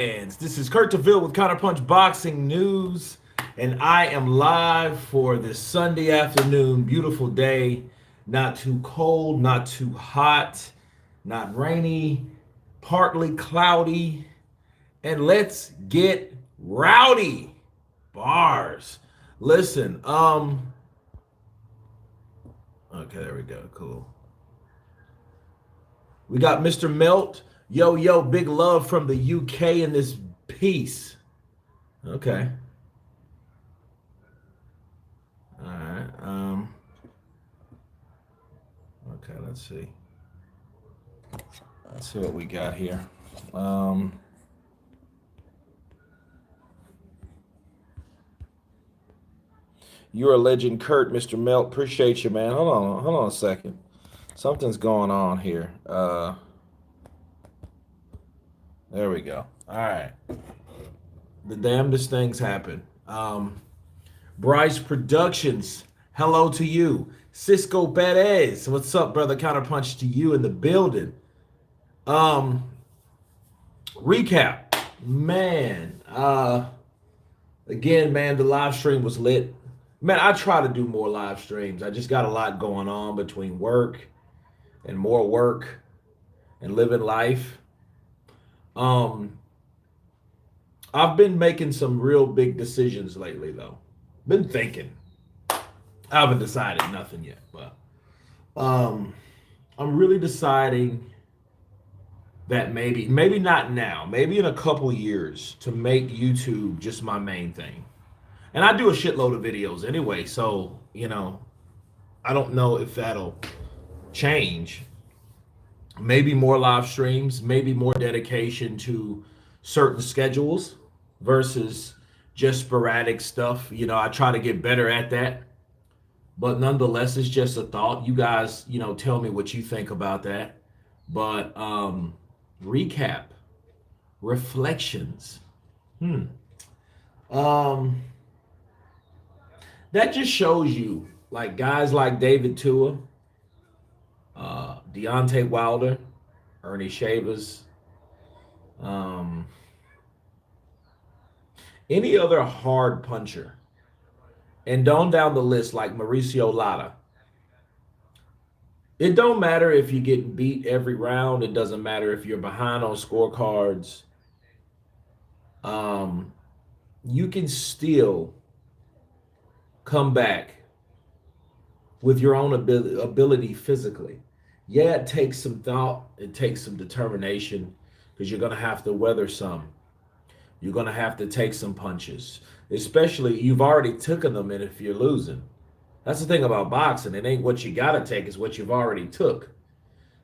This is Kurt DeVille with Counterpunch Boxing News, and I am live for this Sunday afternoon. Beautiful day, not too cold, not too hot, not rainy, partly cloudy, and let's get rowdy. Bars. Listen, okay, there we go. Cool. We got Mr. Melt. Yo, big love from the UK in this piece. Okay. All right. Okay, let's see. Let's see what we got here. You're a legend, Kurt, Mr. Melt. Appreciate you, man. Hold on a second. Something's going on here. There we go. All right. The damnedest things happen. Bryce Productions, hello to you. Cisco Perez, what's up, brother? Counterpunch to you in the building. Recap. Man, again, man, the live stream was lit. Man, I try to do more live streams. I just got a lot going on between work and more work and living life. I've been making some real big decisions lately, though. Been thinking. I haven't decided nothing yet, but I'm really deciding that maybe not now, maybe in a couple years, to make YouTube just my main thing. And I do a shitload of videos anyway, so I don't know if that'll change. Maybe more live streams, maybe more dedication to certain schedules versus just sporadic stuff. I try to get better at that. But nonetheless, it's just a thought. You guys, tell me what you think about that. But recap, reflections. That just shows you, like, guys like David Tua, Deontay Wilder, Ernie Shavers, any other hard puncher, and on down the list like Mauricio Lara. It don't matter if you're getting beat every round. It doesn't matter if you're behind on scorecards. You can still come back with your own ability physically. Yeah, it takes some thought. It takes some determination because you're going to have to weather some. You're going to have to take some punches, especially you've already taken them in if you're losing. That's the thing about boxing. It ain't what you got to take, it's what you've already took.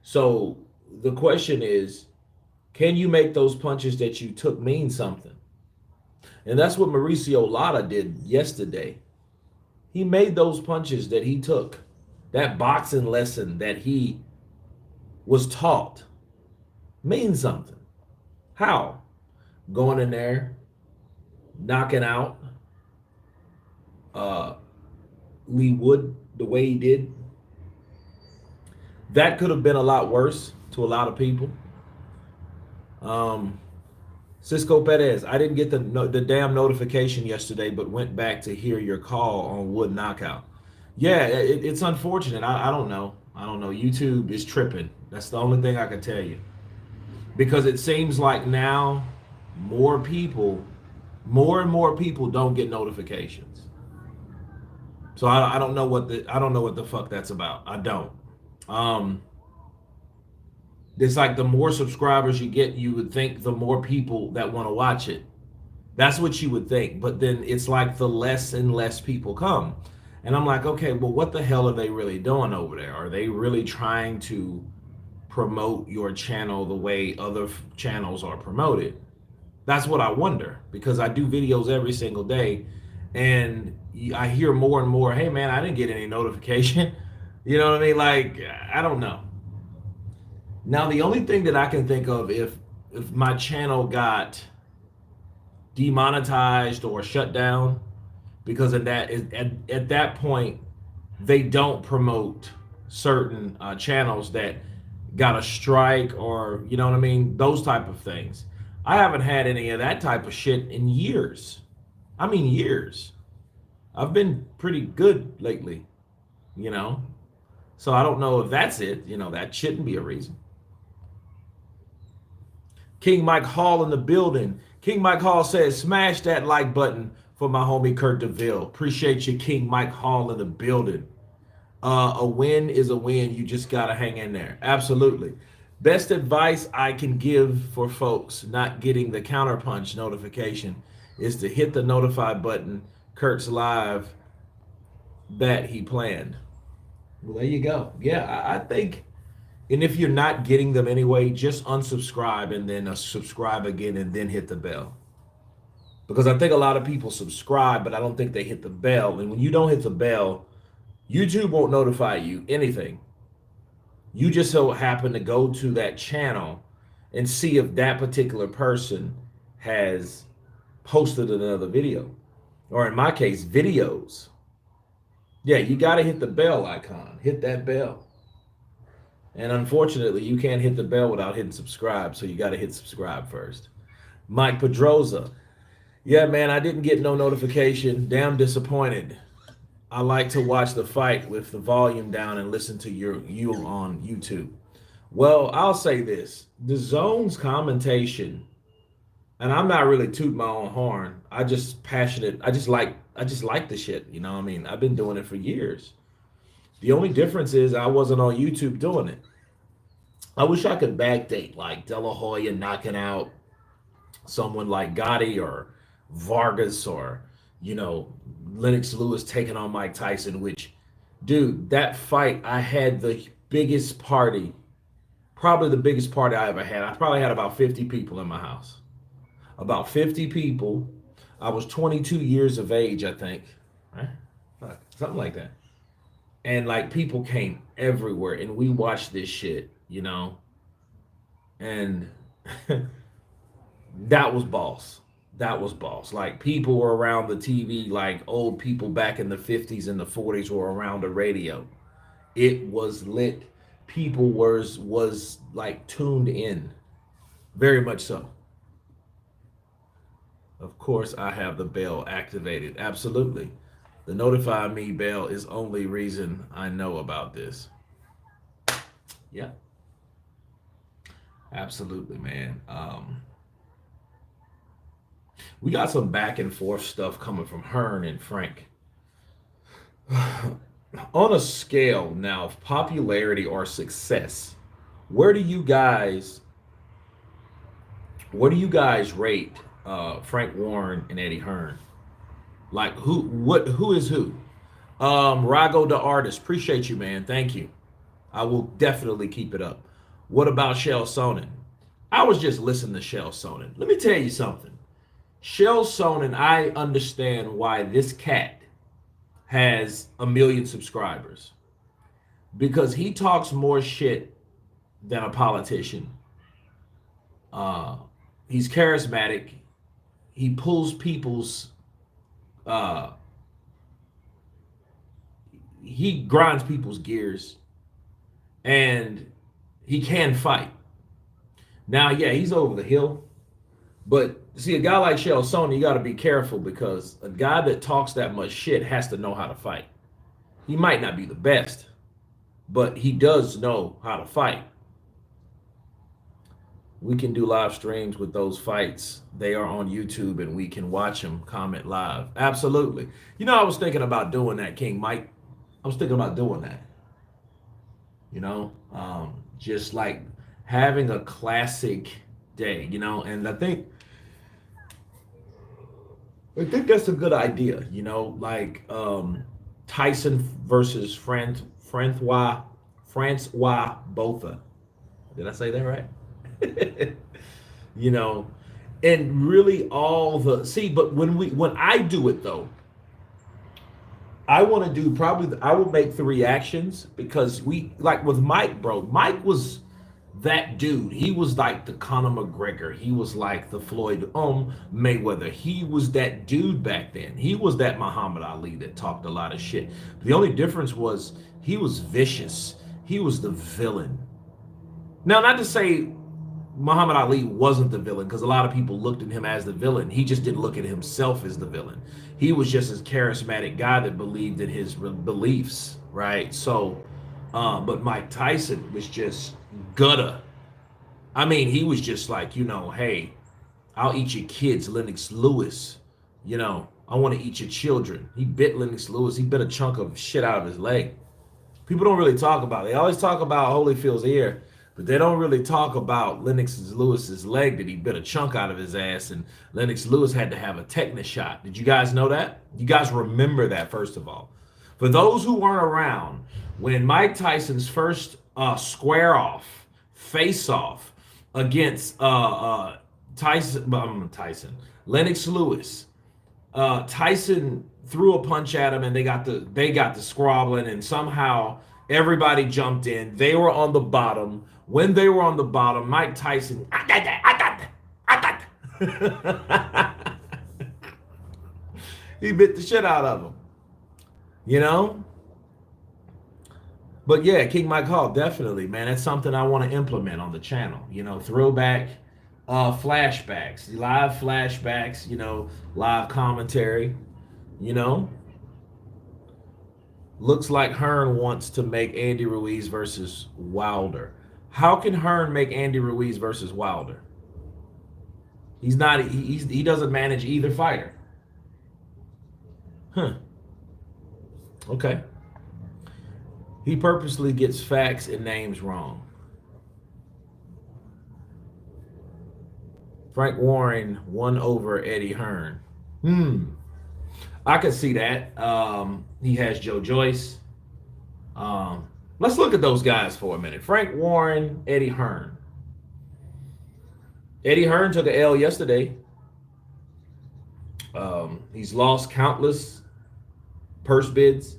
So the question is, can you make those punches that you took mean something? And that's what Mauricio Lara did yesterday. He made those punches that he took, that boxing lesson that he was taught, mean something. How? Going in there, knocking out Lee Wood the way he did. That could have been a lot worse to a lot of people. Cisco Perez, I didn't get the damn notification yesterday, but went back to hear your call on Wood knockout. Yeah, it's unfortunate. I don't know. YouTube is tripping. That's the only thing I can tell you. Because it seems like now more and more people don't get notifications. So I don't know what the fuck that's about. I don't. It's like the more subscribers you get, you would think the more people that want to watch it. That's what you would think. But then it's like the less and less people come. And I'm like, okay, well, what the hell are they really doing over there? Are they really trying to promote your channel the way other channels are promoted? That's what I wonder, because I do videos every single day and I hear more and more, hey man, I didn't get any notification. You know what I mean? Like, I don't know. Now, the only thing that I can think of, if my channel got demonetized or shut down, because of that, at that point, they don't promote certain channels that got a strike, or, you know what I mean? Those type of things. I haven't had any of that type of shit in years. I mean, years. I've been pretty good lately, you know? So I don't know if that's it. You know, that shouldn't be a reason. King Mike Hall in the building. King Mike Hall says, smash that like button for my homie Kurt DeVille. Appreciate you, King Mike Hall in the building. A win is a win. You just got to hang in there. Absolutely. Best advice I can give for folks not getting the Counterpunch notification is to hit the notify button. Kurt's live that he planned. Well, there you go. Yeah, I think, and if you're not getting them anyway, just unsubscribe and then subscribe again and then hit the bell. Because I think a lot of people subscribe, but I don't think they hit the bell. And when you don't hit the bell, YouTube won't notify you anything. You just so happen to go to that channel and see if that particular person has posted another video. Or in my case, videos. Yeah, you got to hit the bell icon. Hit that bell. And unfortunately, you can't hit the bell without hitting subscribe, so you got to hit subscribe first. Mike Pedroza. Yeah, man, I didn't get no notification. Damn disappointed. I like to watch the fight with the volume down and listen to you on YouTube. Well, I'll say this. The Zone's commentation, and I'm not really tooting my own horn. I just passionate. I just like the shit. You know what I mean? I've been doing it for years. The only difference is I wasn't on YouTube doing it. I wish I could backdate like De La Hoya knocking out someone like Gotti or Vargas or, you know, Lennox Lewis taking on Mike Tyson, which, dude, that fight, I had the biggest party, probably the biggest party I ever had. I probably had about 50 people in my house. About 50 people. I was 22 years of age, I think. Right? Something like that. And like people came everywhere and we watched this shit, you know. And that was boss. That was boss. Like people were around the TV, like old people back in the 50s and the 40s were around the radio. It was lit. People was like tuned in. Very much so. Of course, I have the bell activated. Absolutely. The notify me bell is only reason I know about this. Yeah. Absolutely, man. We got some back and forth stuff coming from Hearn and Frank. On a scale now of popularity or success, where do you guys rate Frank Warren and Eddie Hearn? Like who is who? Rago the artist, appreciate you, man. Thank you. I will definitely keep it up. What about Shell Sonnen? I was just listening to Shell Sonnen. Let me tell you something. Shell Sonnen, I understand why this cat has 1 million subscribers. Because he talks more shit than a politician. He's charismatic. He pulls people's he grinds people's gears, and he can fight. Now, yeah, he's over the hill, but see, a guy like Shell Sonnen, you got to be careful because a guy that talks that much shit has to know how to fight. He might not be the best, but he does know how to fight. We can do live streams with those fights. They are on YouTube and we can watch them, comment live. Absolutely. You know, I was thinking about doing that, King Mike. I was thinking about doing that. You know, just like having a classic day, you know, and I think that's a good idea, you know, like Tyson versus Francois Botha. Did I say that right? You know, and really all the but when I do it though, I want to do I will make the reactions because we like with Mike, bro. Mike was that dude. He was like the Conor McGregor. He was like the Floyd Mayweather. He was that dude back then. He was that Muhammad Ali that talked a lot of shit. The only difference was he was vicious. He was the villain. Now, not to say Muhammad Ali wasn't the villain because a lot of people looked at him as the villain. He just didn't look at himself as the villain. He was just a charismatic guy that believed in his beliefs, right? So, but Mike Tyson was just gutter. I mean, he was just like, hey, I'll eat your kids, Lennox Lewis. I want to eat your children. He bit Lennox Lewis. He bit a chunk of shit out of his leg. People don't really talk about it. They always talk about Holyfield's ear, but they don't really talk about Lennox Lewis's leg that he bit a chunk out of his ass, and Lennox Lewis had to have a tetanus shot. Did you guys know that? You guys remember that, first of all. For those who weren't around, when Mike Tyson's first square-off, face-off against Lennox Lewis, Tyson threw a punch at him, and they got the squabbling, and somehow everybody jumped in. They were on the bottom. When they were on the bottom, Mike Tyson, he bit the shit out of him, But yeah, King Mike Hall, definitely, man. That's something I want to implement on the channel. Throwback flashbacks, live flashbacks, live commentary. Looks like Hearn wants to make Andy Ruiz versus Wilder. How can Hearn make Andy Ruiz versus Wilder? He doesn't manage either fighter. Okay. He purposely gets facts and names wrong. Frank Warren won over Eddie Hearn. I could see that. He has Joe Joyce. Let's look at those guys for a minute. Frank Warren, Eddie Hearn. Eddie Hearn took an L yesterday. He's lost countless purse bids.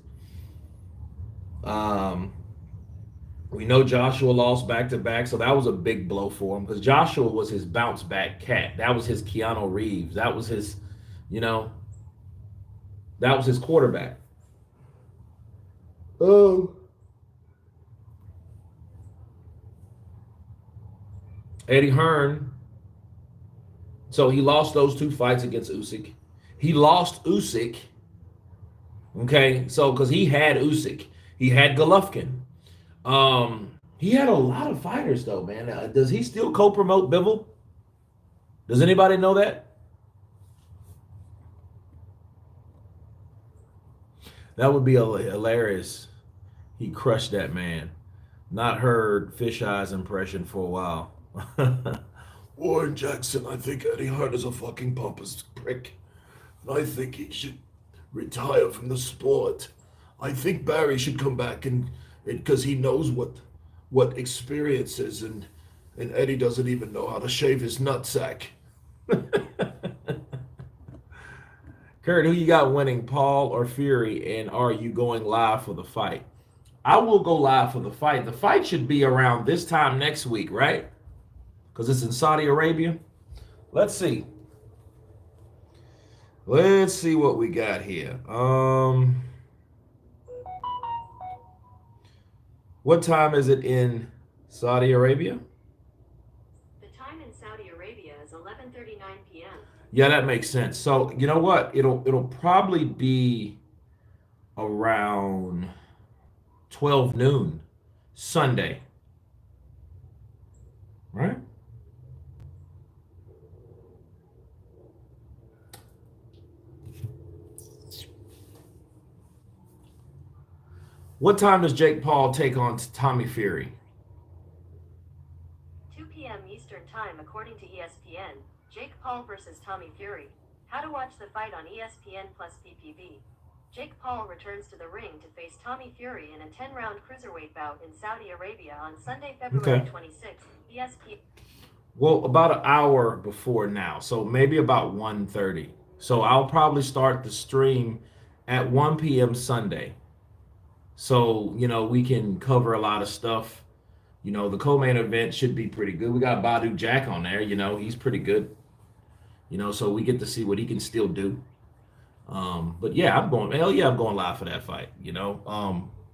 We know Joshua lost back-to-back, so that was a big blow for him because Joshua was his bounce-back cat. That was his Keanu Reeves. That was his, that was his quarterback. Oh. Eddie Hearn. So he lost those 2 fights against Usyk. He lost Usyk. Okay, so because he had Usyk. He had Golovkin. He had a lot of fighters, though, man. Does he still co-promote Bivol? Does anybody know that? That would be hilarious. He crushed that man. Not heard Fish Eye's impression for a while. Warren Jackson, I think Eddie Hearn is a fucking pompous prick. And I think he should retire from the sport. I think Barry should come back and because he knows what experience is, and Eddie doesn't even know how to shave his nutsack. Kurt, who you got winning, Paul or Fury, and are you going live for the fight? I will go live for the fight. The fight should be around this time next week, right? Because it's in Saudi Arabia. Let's see. Let's see what we got here. What time is it in Saudi Arabia? The time in Saudi Arabia is 11:39 p.m. Yeah, that makes sense. So, you know what? It'll probably be around 12 noon Sunday. Right? What time does Jake Paul take on Tommy Fury? 2 p.m. Eastern Time, according to ESPN. Jake Paul versus Tommy Fury. How to watch the fight on ESPN plus PPV. Jake Paul returns to the ring to face Tommy Fury in a 10-round cruiserweight bout in Saudi Arabia on Sunday, February 26th. ESPN. Well, about an hour before now, so maybe about 1:30. So I'll probably start the stream at 1 p.m. Sunday. So, we can cover a lot of stuff. The co-main event should be pretty good. We got Badu Jack on there, he's pretty good. So we get to see what he can still do. But yeah, I'm going live for that fight,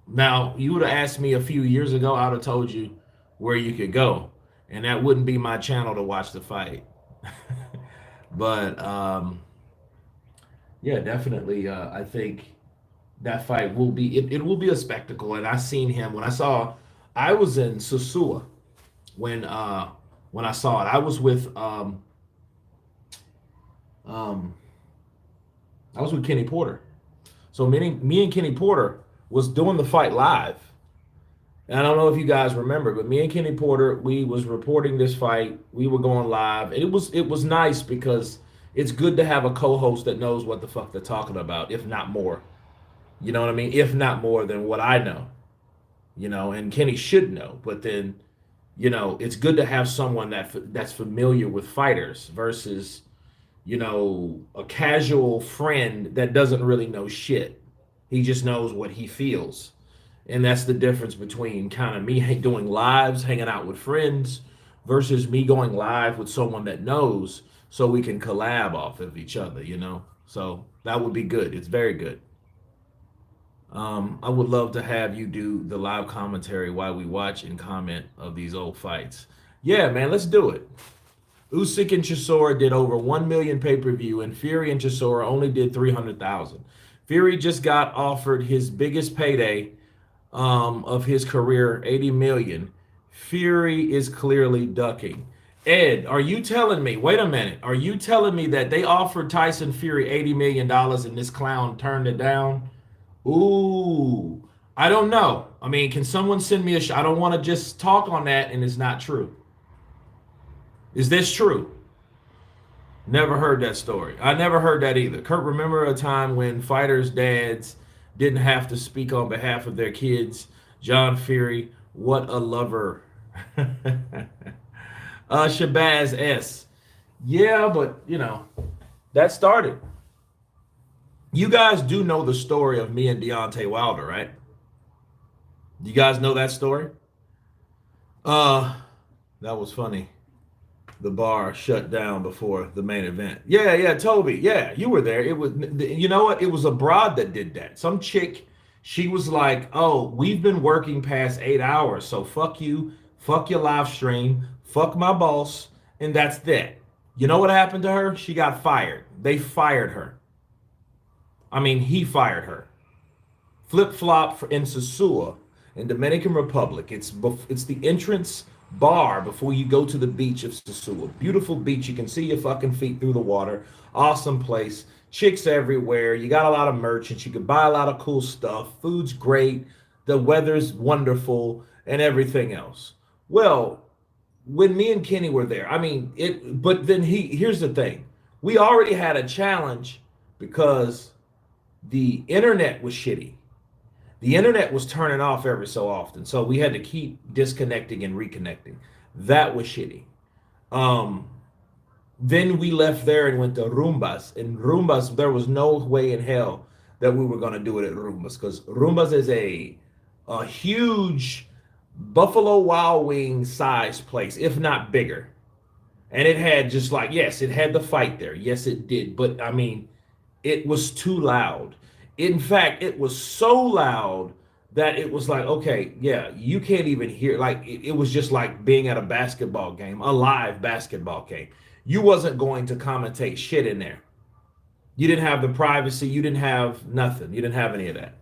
Now, you would have asked me a few years ago, I would have told you where you could go. and that wouldn't be my channel to watch the fight. But yeah, definitely. I think that fight will be it will be a spectacle. And I seen him when I was in Susua when I saw it. I was with um I was with Kenny Porter. So me and Kenny Porter was doing the fight live. And I don't know if you guys remember, but me and Kenny Porter, we was reporting this fight. We were going live. And it was nice because it's good to have a co-host that knows what the fuck they're talking about, if not more. You know what I mean? If not more than what I know. And Kenny should know. But then, it's good to have someone that's familiar with fighters versus, a casual friend that doesn't really know shit. He just knows what he feels. And that's the difference between kind of me doing lives, hanging out with friends, versus me going live with someone that knows so we can collab off of each other. So that would be good. It's very good. I would love to have you do the live commentary while we watch and comment of these old fights. Yeah, man, let's do it. Usyk and Chisora did over 1 million pay-per-view, and Fury and Chisora only did 300,000. Fury just got offered his biggest payday of his career, 80 million. Fury is clearly ducking. Ed, are you telling me, wait a minute, are you telling me that they offered Tyson Fury $80 million and this clown turned it down? Ooh, I don't know. I mean, can someone send me I don't want to just talk on that and it's not true. Is this true? Never heard that story. I never heard that either. Kurt, remember a time when fighters' dads didn't have to speak on behalf of their kids? John Fury, what a lover. Shabazz S. Yeah, but, that started. You guys do know the story of me and Deontay Wilder, right? You guys know that story? That was funny. The bar shut down before the main event. Yeah, Toby. Yeah, you were there. It was, you know what? It was a broad that did that. Some chick, she was like, "Oh, we've been working past 8 hours, so fuck you, fuck your live stream, fuck my boss," and that's that. You know what happened to her? She got fired. They fired her. I mean, he fired her. Flip flop in Sosua in Dominican Republic. It's the entrance bar before you go to the beach of Sosua. Beautiful beach. You can see your fucking feet through the water. Awesome place. Chicks everywhere. You got a lot of merchants. You can buy a lot of cool stuff. Food's great. The weather's wonderful and everything else. Well, when me and Kenny were there, I mean, but then here's the thing. We already had a challenge because the internet was shitty. The internet was turning off every so often, so we had to keep disconnecting and reconnecting. That was shitty. Um, then we left there and went to Rumbas. In Rumbas, there was no way in hell that we were going to do it at Rumbas because Rumbas is a huge Buffalo Wild Wings size place, if not bigger. And it had just like, yes, it had the fight there. Yes, it did. But I mean, it was too loud. In fact, it was so loud that it was like, okay, yeah, you can't even hear. Like, it was just like being at a basketball game, a live basketball game. You wasn't going to commentate shit in there. You didn't have the privacy. You didn't have nothing. You didn't have any of that.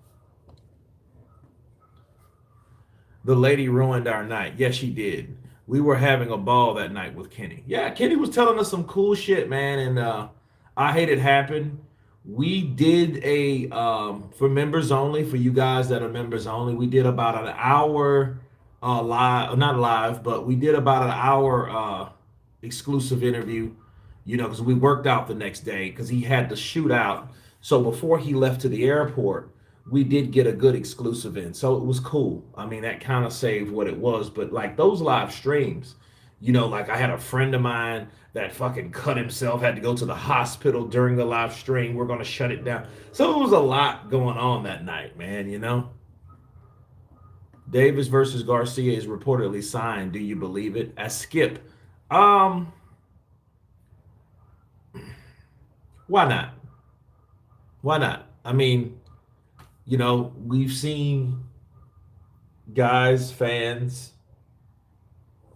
The lady ruined our night. Yes, she did. We were having a ball that night with Kenny. Yeah, Kenny was telling us some cool shit, man, and I hate it happened. We did for members only, for you guys that are members only, we did about an hour live, not live, but we did about an hour exclusive interview, because we worked out the next day because he had to shoot out. So before he left to the airport, we did get a good exclusive in. So it was cool. I mean, that kind of saved what it was. But like those live streams, like I had a friend of mine that fucking cut himself, had to go to the hospital during the live stream. We're going to shut it down. So it was a lot going on that night, man. Davis versus Garcia is reportedly signed. Do you believe it? As Skip. Why not? Why not? I mean, we've seen guys, fans,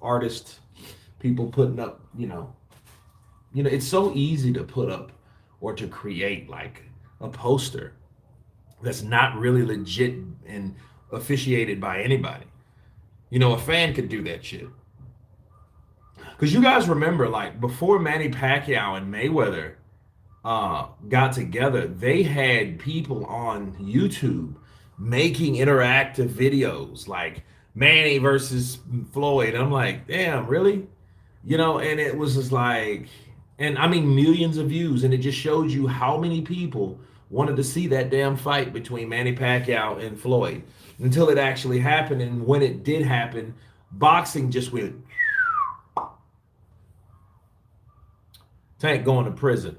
artists people putting up, it's so easy to put up or to create like a poster that's not really legit and officiated by anybody. A fan could do that shit. Because you guys remember, like, before Manny Pacquiao and Mayweather got together, they had people on YouTube making interactive videos like Manny versus Floyd. And I'm like, damn, really? And it was just like, and I mean, millions of views. And it just showed you how many people wanted to see that damn fight between Manny Pacquiao and Floyd until it actually happened. And when it did happen, boxing just went. Tank going to prison.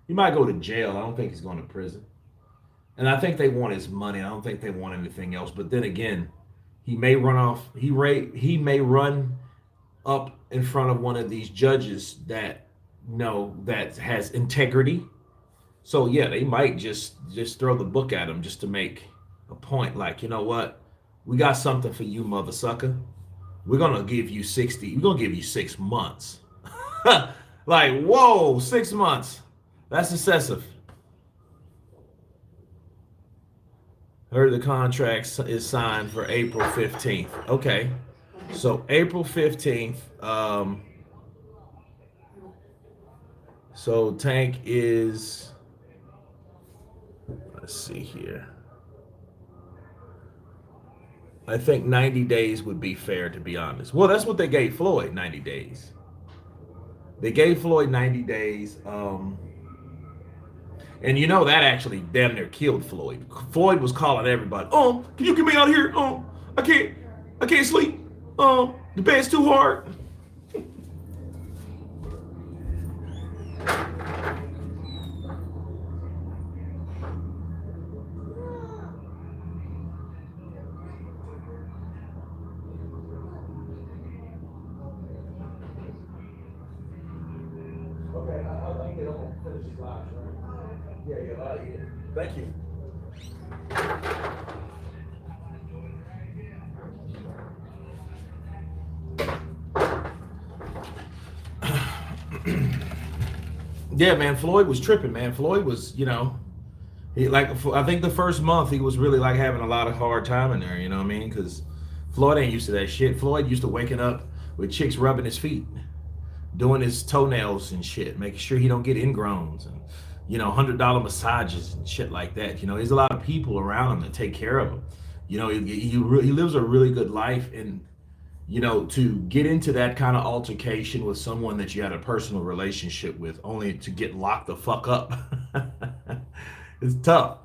He might go to jail. I don't think he's going to prison. And I think they want his money. I don't think they want anything else. But then again, he may run off. He may run up in front of one of these judges that that has integrity. So yeah, they might just throw the book at him just to make a point. Like, you know what? We got something for you, mother sucker. We're gonna give you 60. We're gonna give you 6 months. Like, whoa, 6 months. That's excessive. Heard the contract is signed for April 15th. Okay. So April 15th. So Tank is, let's see here. I think 90 days would be fair, to be honest. Well, that's what they gave Floyd, 90 days. They gave Floyd 90 days. And that actually damn near killed Floyd. Floyd was calling everybody, can you get me out here? I can't sleep. The bed's too hard. Okay, I think it'll finish his life, right? Yeah. Thank you. Yeah, man, Floyd was tripping, man. Floyd was, I think the first month he was really like having a lot of hard time in there, you know what I mean? Because Floyd ain't used to that shit. Floyd used to waking up with chicks rubbing his feet, doing his toenails and shit, making sure he don't get ingrowns and, $100 massages and shit like that. There's a lot of people around him that take care of him. He lives a really good life. And, to get into that kind of altercation with someone that you had a personal relationship with only to get locked the fuck up. It's tough.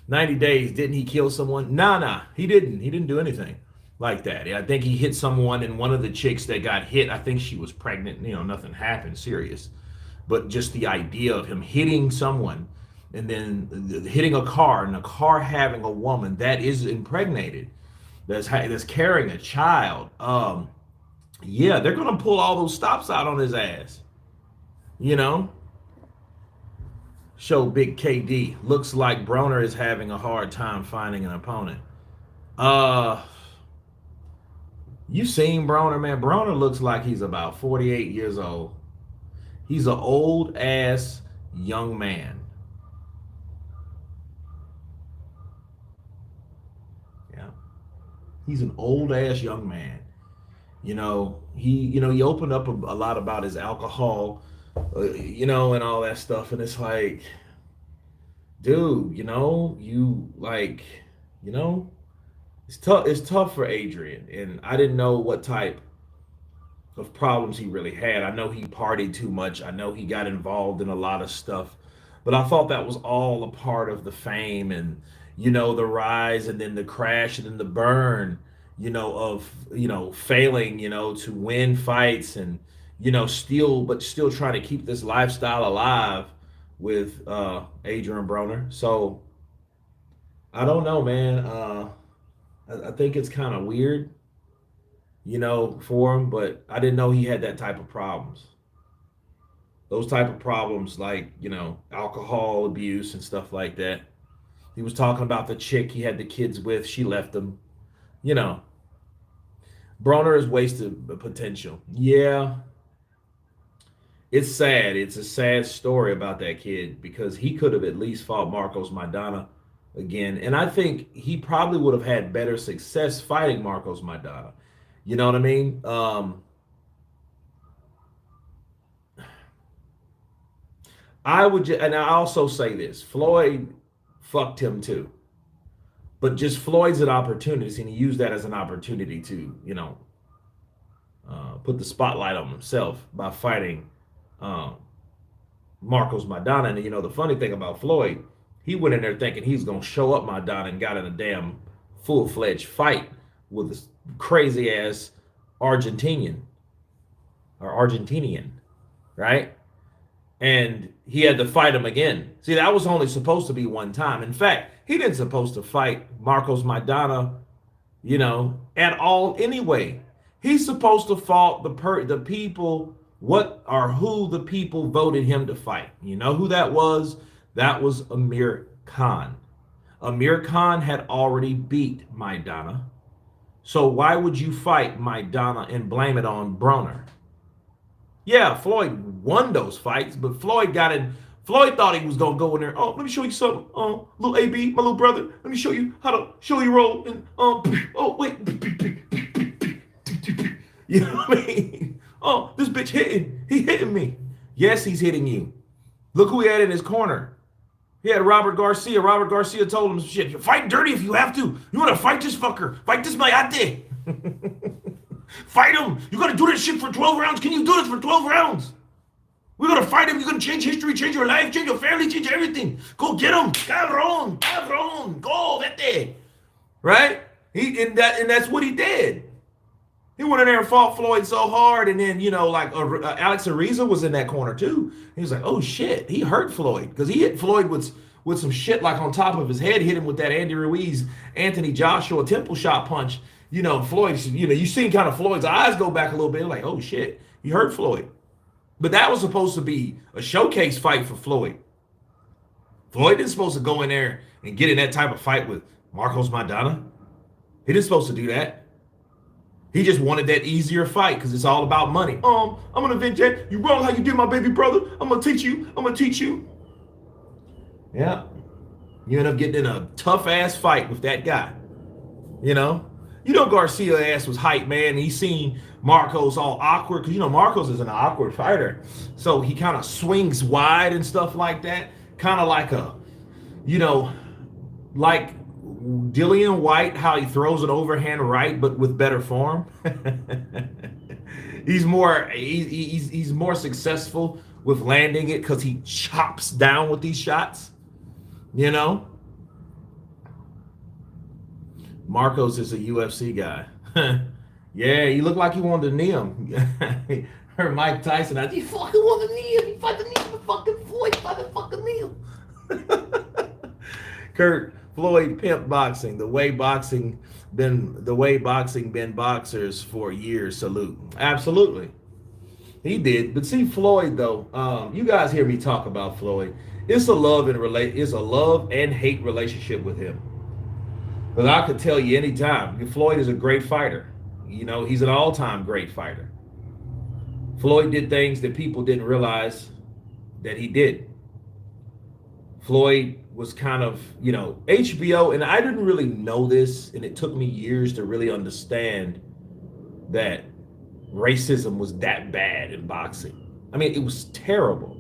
90 days. Didn't he kill someone? Nah. He didn't. He didn't do anything like that. I think he hit someone, and one of the chicks that got hit, I think she was pregnant. Nothing happened serious. But just the idea of him hitting someone and then hitting a car, and a car having a woman that is impregnated, that's carrying a child. Yeah, they're gonna pull all those stops out on his ass. Show Big KD. Looks like Broner is having a hard time finding an opponent. You seen Broner, man? Broner looks like he's about 48 years old. He's an old ass young man. Yeah. He's an old ass young man. He opened up a lot about his alcohol, and all that stuff. And it's like, dude, it's tough. It's tough for Adrian. And I didn't know what type of problems he really had. I know he partied too much. I know he got involved in a lot of stuff, but I thought that was all a part of the fame and, the rise and then the crash and then the burn, of, failing, to win fights and, still trying to keep this lifestyle alive with Adrian Broner. So I don't know, man. I think it's kind of weird, for him, but I didn't know he had that type of problems. Those type of problems like, alcohol abuse and stuff like that. He was talking about the chick he had the kids with. She left him, Broner has wasted potential. Yeah, it's sad. It's a sad story about that kid because he could have at least fought Marcos Maidana again. And I think he probably would have had better success fighting Marcos Maidana. You know what I mean? I would, and I also say this: Floyd fucked him too, but just Floyd's an opportunity, and he used that as an opportunity to, put the spotlight on himself by fighting um, Marcos Maidana. And the funny thing about Floyd, he went in there thinking he's gonna show up Maidana and got in a damn full-fledged fight with this crazy ass Argentinian Argentinian, right? And he had to fight him again. See, that was only supposed to be one time. In fact, he didn't supposed to fight Marcos Maidana, at all anyway. He's supposed to fight the people, who the people voted him to fight. You know who that was? That was Amir Khan. Amir Khan had already beat Maidana. So why would you fight Maidana and blame it on Broner? Yeah, Floyd won those fights, but Floyd got in. Floyd thought he was gonna go in there. Oh, let me show you something. Little AB, my little brother. Let me show you how to show you roll. And oh wait, you know what I mean? Oh, this bitch hitting. He hitting me. Yes, he's hitting you. Look who he had in his corner. He had Robert Garcia. Robert Garcia told him, shit, fight dirty if you have to. You want to fight this fucker? Fight this mayate. Fight him. You got to do this shit for 12 rounds. Can you do this for 12 rounds? We're going to fight him. You're going to change history, change your life, change your family, change everything. Go get him. Cabron. Go, vete. Right? And that's what he did. He went in there and fought Floyd so hard, and then, Alex Ariza was in that corner too. He was like, oh shit, he hurt Floyd because he hit Floyd with some shit like on top of his head, hit him with that Andy Ruiz, Anthony Joshua temple shot punch. Floyd, you seen kind of Floyd's eyes go back a little bit, like, oh shit, he hurt Floyd. But that was supposed to be a showcase fight for Floyd. Floyd didn't supposed to go in there and get in that type of fight with Marcos Maidana. He didn't supposed to do that. He just wanted that easier fight because it's all about money. I'm gonna avenge that. You wrong how you did my baby brother. I'm gonna teach you. Yeah. You end up getting in a tough ass fight with that guy. Garcia ass was hype, man. He seen Marcos all awkward because Marcos is an awkward fighter. So he kind of swings wide and stuff like that. Kind of like like Dillian White, how he throws an overhand right, but with better form. he's more successful with landing it because he chops down with these shots. Marcos is a UFC guy. Yeah, he looked like he wanted to knee him. Heard Mike Tyson. He fucking wanted to knee him. He fucking knee him. Fucking Floyd fucking knee him. Kurt. Floyd pimp boxing, the way boxing been boxers for years. Salute. Absolutely, he did. But see, Floyd though, you guys hear me talk about Floyd. It's a love and hate relationship with him. Because I could tell you anytime, Floyd is a great fighter. He's an all-time great fighter. Floyd did things that people didn't realize that he did. Floyd was kind of, HBO, and I didn't really know this, and it took me years to really understand that racism was that bad in boxing. I mean, it was terrible.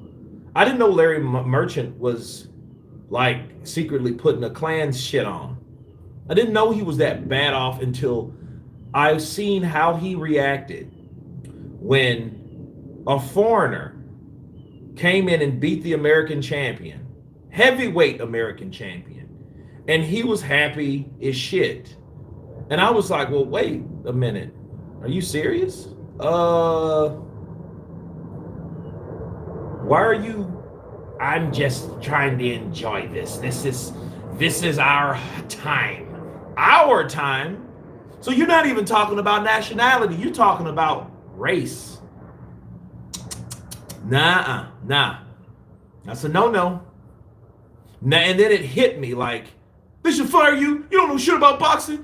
I didn't know Larry Merchant was, like, secretly putting a Klan shit on. I didn't know he was that bad off until I've seen how he reacted when a foreigner came in and beat the American champion. Heavyweight American champion, and he was happy as shit. And I was like, well, wait a minute, are you serious? Why are you? I'm just trying to enjoy this. This is our time. So you're not even talking about nationality, you're talking about race. Nah, that's a no. And then it hit me like, they should fire you. You don't know shit about boxing.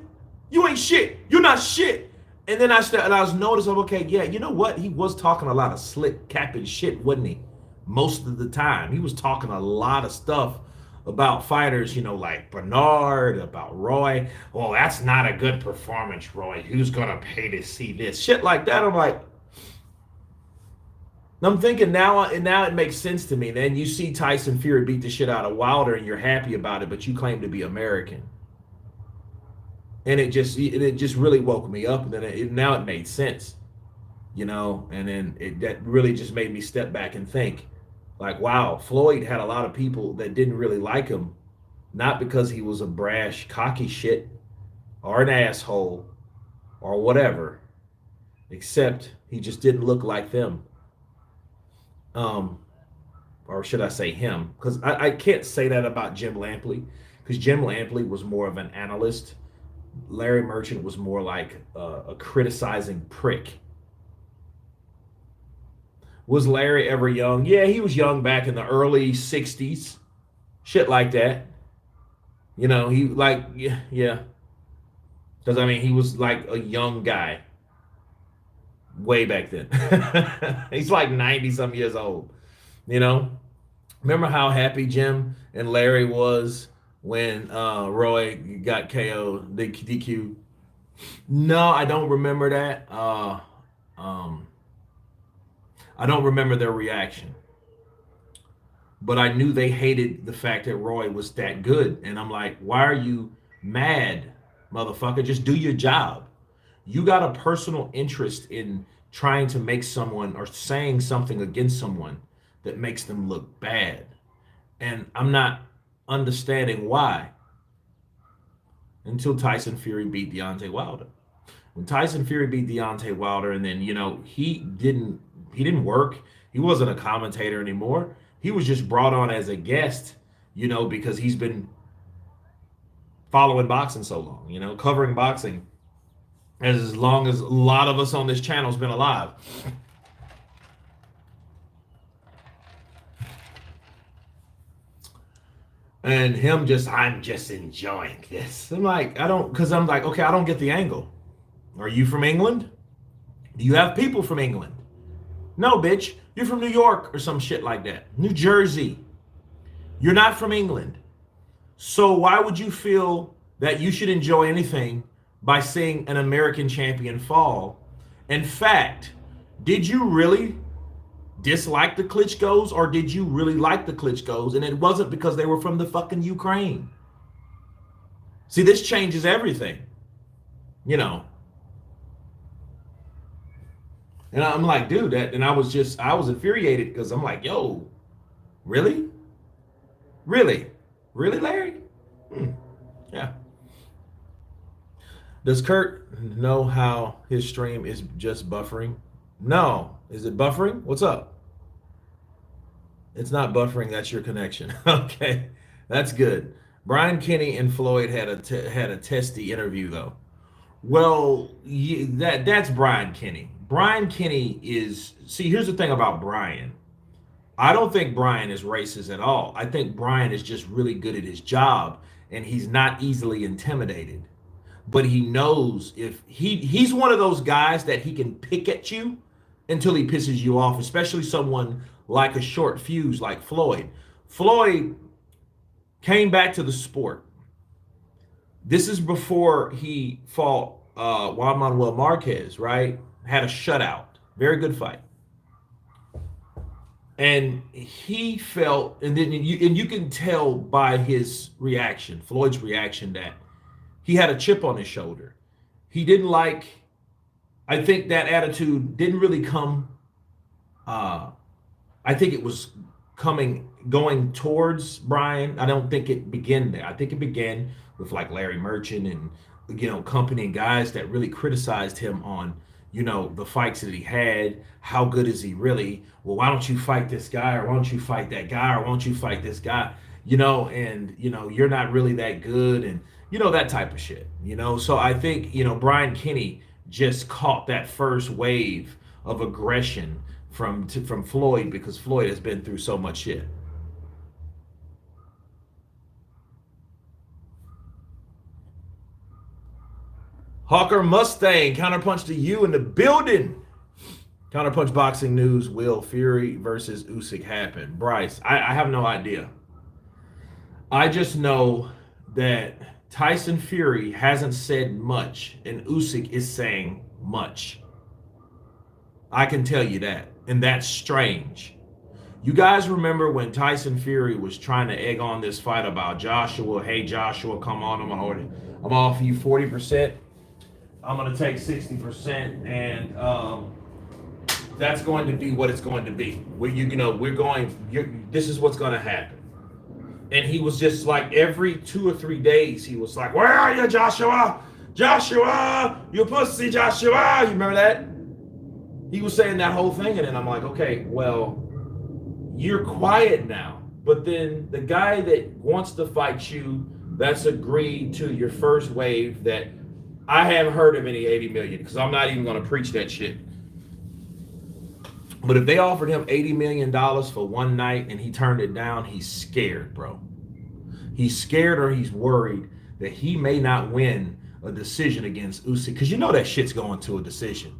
You ain't shit. You're not shit. And then I was noticing, okay, yeah, you know what? He was talking a lot of slick capping shit, wasn't he? Most of the time, he was talking a lot of stuff about fighters, like Bernard, about Roy. Well, that's not a good performance, Roy. Who's gonna pay to see this shit like that? I'm thinking now it makes sense to me. Then you see Tyson Fury beat the shit out of Wilder, and you're happy about it, but you claim to be American, and it just really woke me up. And then now it made sense, and then that really just made me step back and think, like, wow, Floyd had a lot of people that didn't really like him, not because he was a brash, cocky shit or an asshole or whatever, except he just didn't look like them. Um, or should I say him? Because I can't say that about Jim Lampley, because Jim Lampley was more of an analyst. Larry Merchant was more like a criticizing prick. Was Larry ever young? Yeah, he was young back in the early 60s. Shit like that. He like, yeah. Because, I mean, he was like a young guy way back then. He's like 90 some years old, you know? Remember how happy Jim and Larry was when Roy got KO'd, DQ? No, I don't remember that. Um, I don't remember their reaction. But I knew they hated the fact that Roy was that good. And I'm like, why are you mad, motherfucker? Just do your job. You got a personal interest in trying to make someone or saying something against someone that makes them look bad. And I'm not understanding why until Tyson Fury beat Deontay Wilder. When Tyson Fury beat Deontay Wilder, and then he didn't work. He wasn't a commentator anymore. He was just brought on as a guest, because he's been following boxing so long, covering boxing as long as a lot of us on this channel has been alive. And I'm just enjoying this. I'm like, okay, I don't get the angle. Are you from England? Do you have people from England? No, bitch. You're from New York or some shit like that. New Jersey. You're not from England. So why would you feel that you should enjoy anything by seeing an American champion fall? In fact, did you really dislike the Klitschko's, or did you really like the Klitschko's? And it wasn't because they were from the fucking Ukraine. See, this changes everything, And I'm like, dude, I was infuriated because I'm like, yo, really? Really? Really, Larry? Yeah. Does Kurt know how his stream is just buffering? No. Is it buffering? What's up? It's not buffering. That's your connection. Okay. That's good. Brian Kenny and Floyd had a testy interview, though. Well, that's Brian Kenny. Brian Kenny here's the thing about Brian. I don't think Brian is racist at all. I think Brian is just really good at his job, and he's not easily intimidated. But he knows if he's one of those guys that he can pick at you until he pisses you off, especially someone like a short fuse like Floyd. Floyd came back to the sport. This is before he fought Juan Manuel Marquez, right? Had a shutout. Very good fight. And he felt, and you can tell by his reaction, Floyd's reaction, that he had a chip on his shoulder. He didn't like, I think that attitude didn't really come, I think it was going towards Brian. I don't think it began there. I think it began with like Larry Merchant and, company and guys that really criticized him on, the fights that he had. How good is he really? Well, why don't you fight this guy? Or why don't you fight that guy? Or why don't you fight this guy? You're not really that good. And, that type of shit, So I think, Brian Kenny just caught that first wave of aggression from Floyd, because Floyd has been through so much shit. Hawker Mustang, Counterpunch to you in the building. Counterpunch boxing news: will Fury versus Usyk happen? Bryce, I have no idea. I just know that Tyson Fury hasn't said much, and Usyk is saying much. I can tell you that, and that's strange. You guys remember when Tyson Fury was trying to egg on this fight about Joshua? Hey, Joshua, come on, I'm off you 40%. I'm gonna take 60%, and that's going to be what it's going to be. This is what's going to happen. And he was just like every 2 or 3 days, he was like, "Where are you, Joshua? Joshua, you pussy, Joshua." You remember that? He was saying that whole thing, and then I'm like, okay, well, you're quiet now. But then the guy that wants to fight you, that's agreed to your first wave, that I haven't heard of any 80 million, because I'm not even going to preach that shit. But if they offered him $80 million for one night and he turned it down, he's scared, bro. He's scared, or he's worried that he may not win a decision against Usyk, because you know that shit's going to a decision.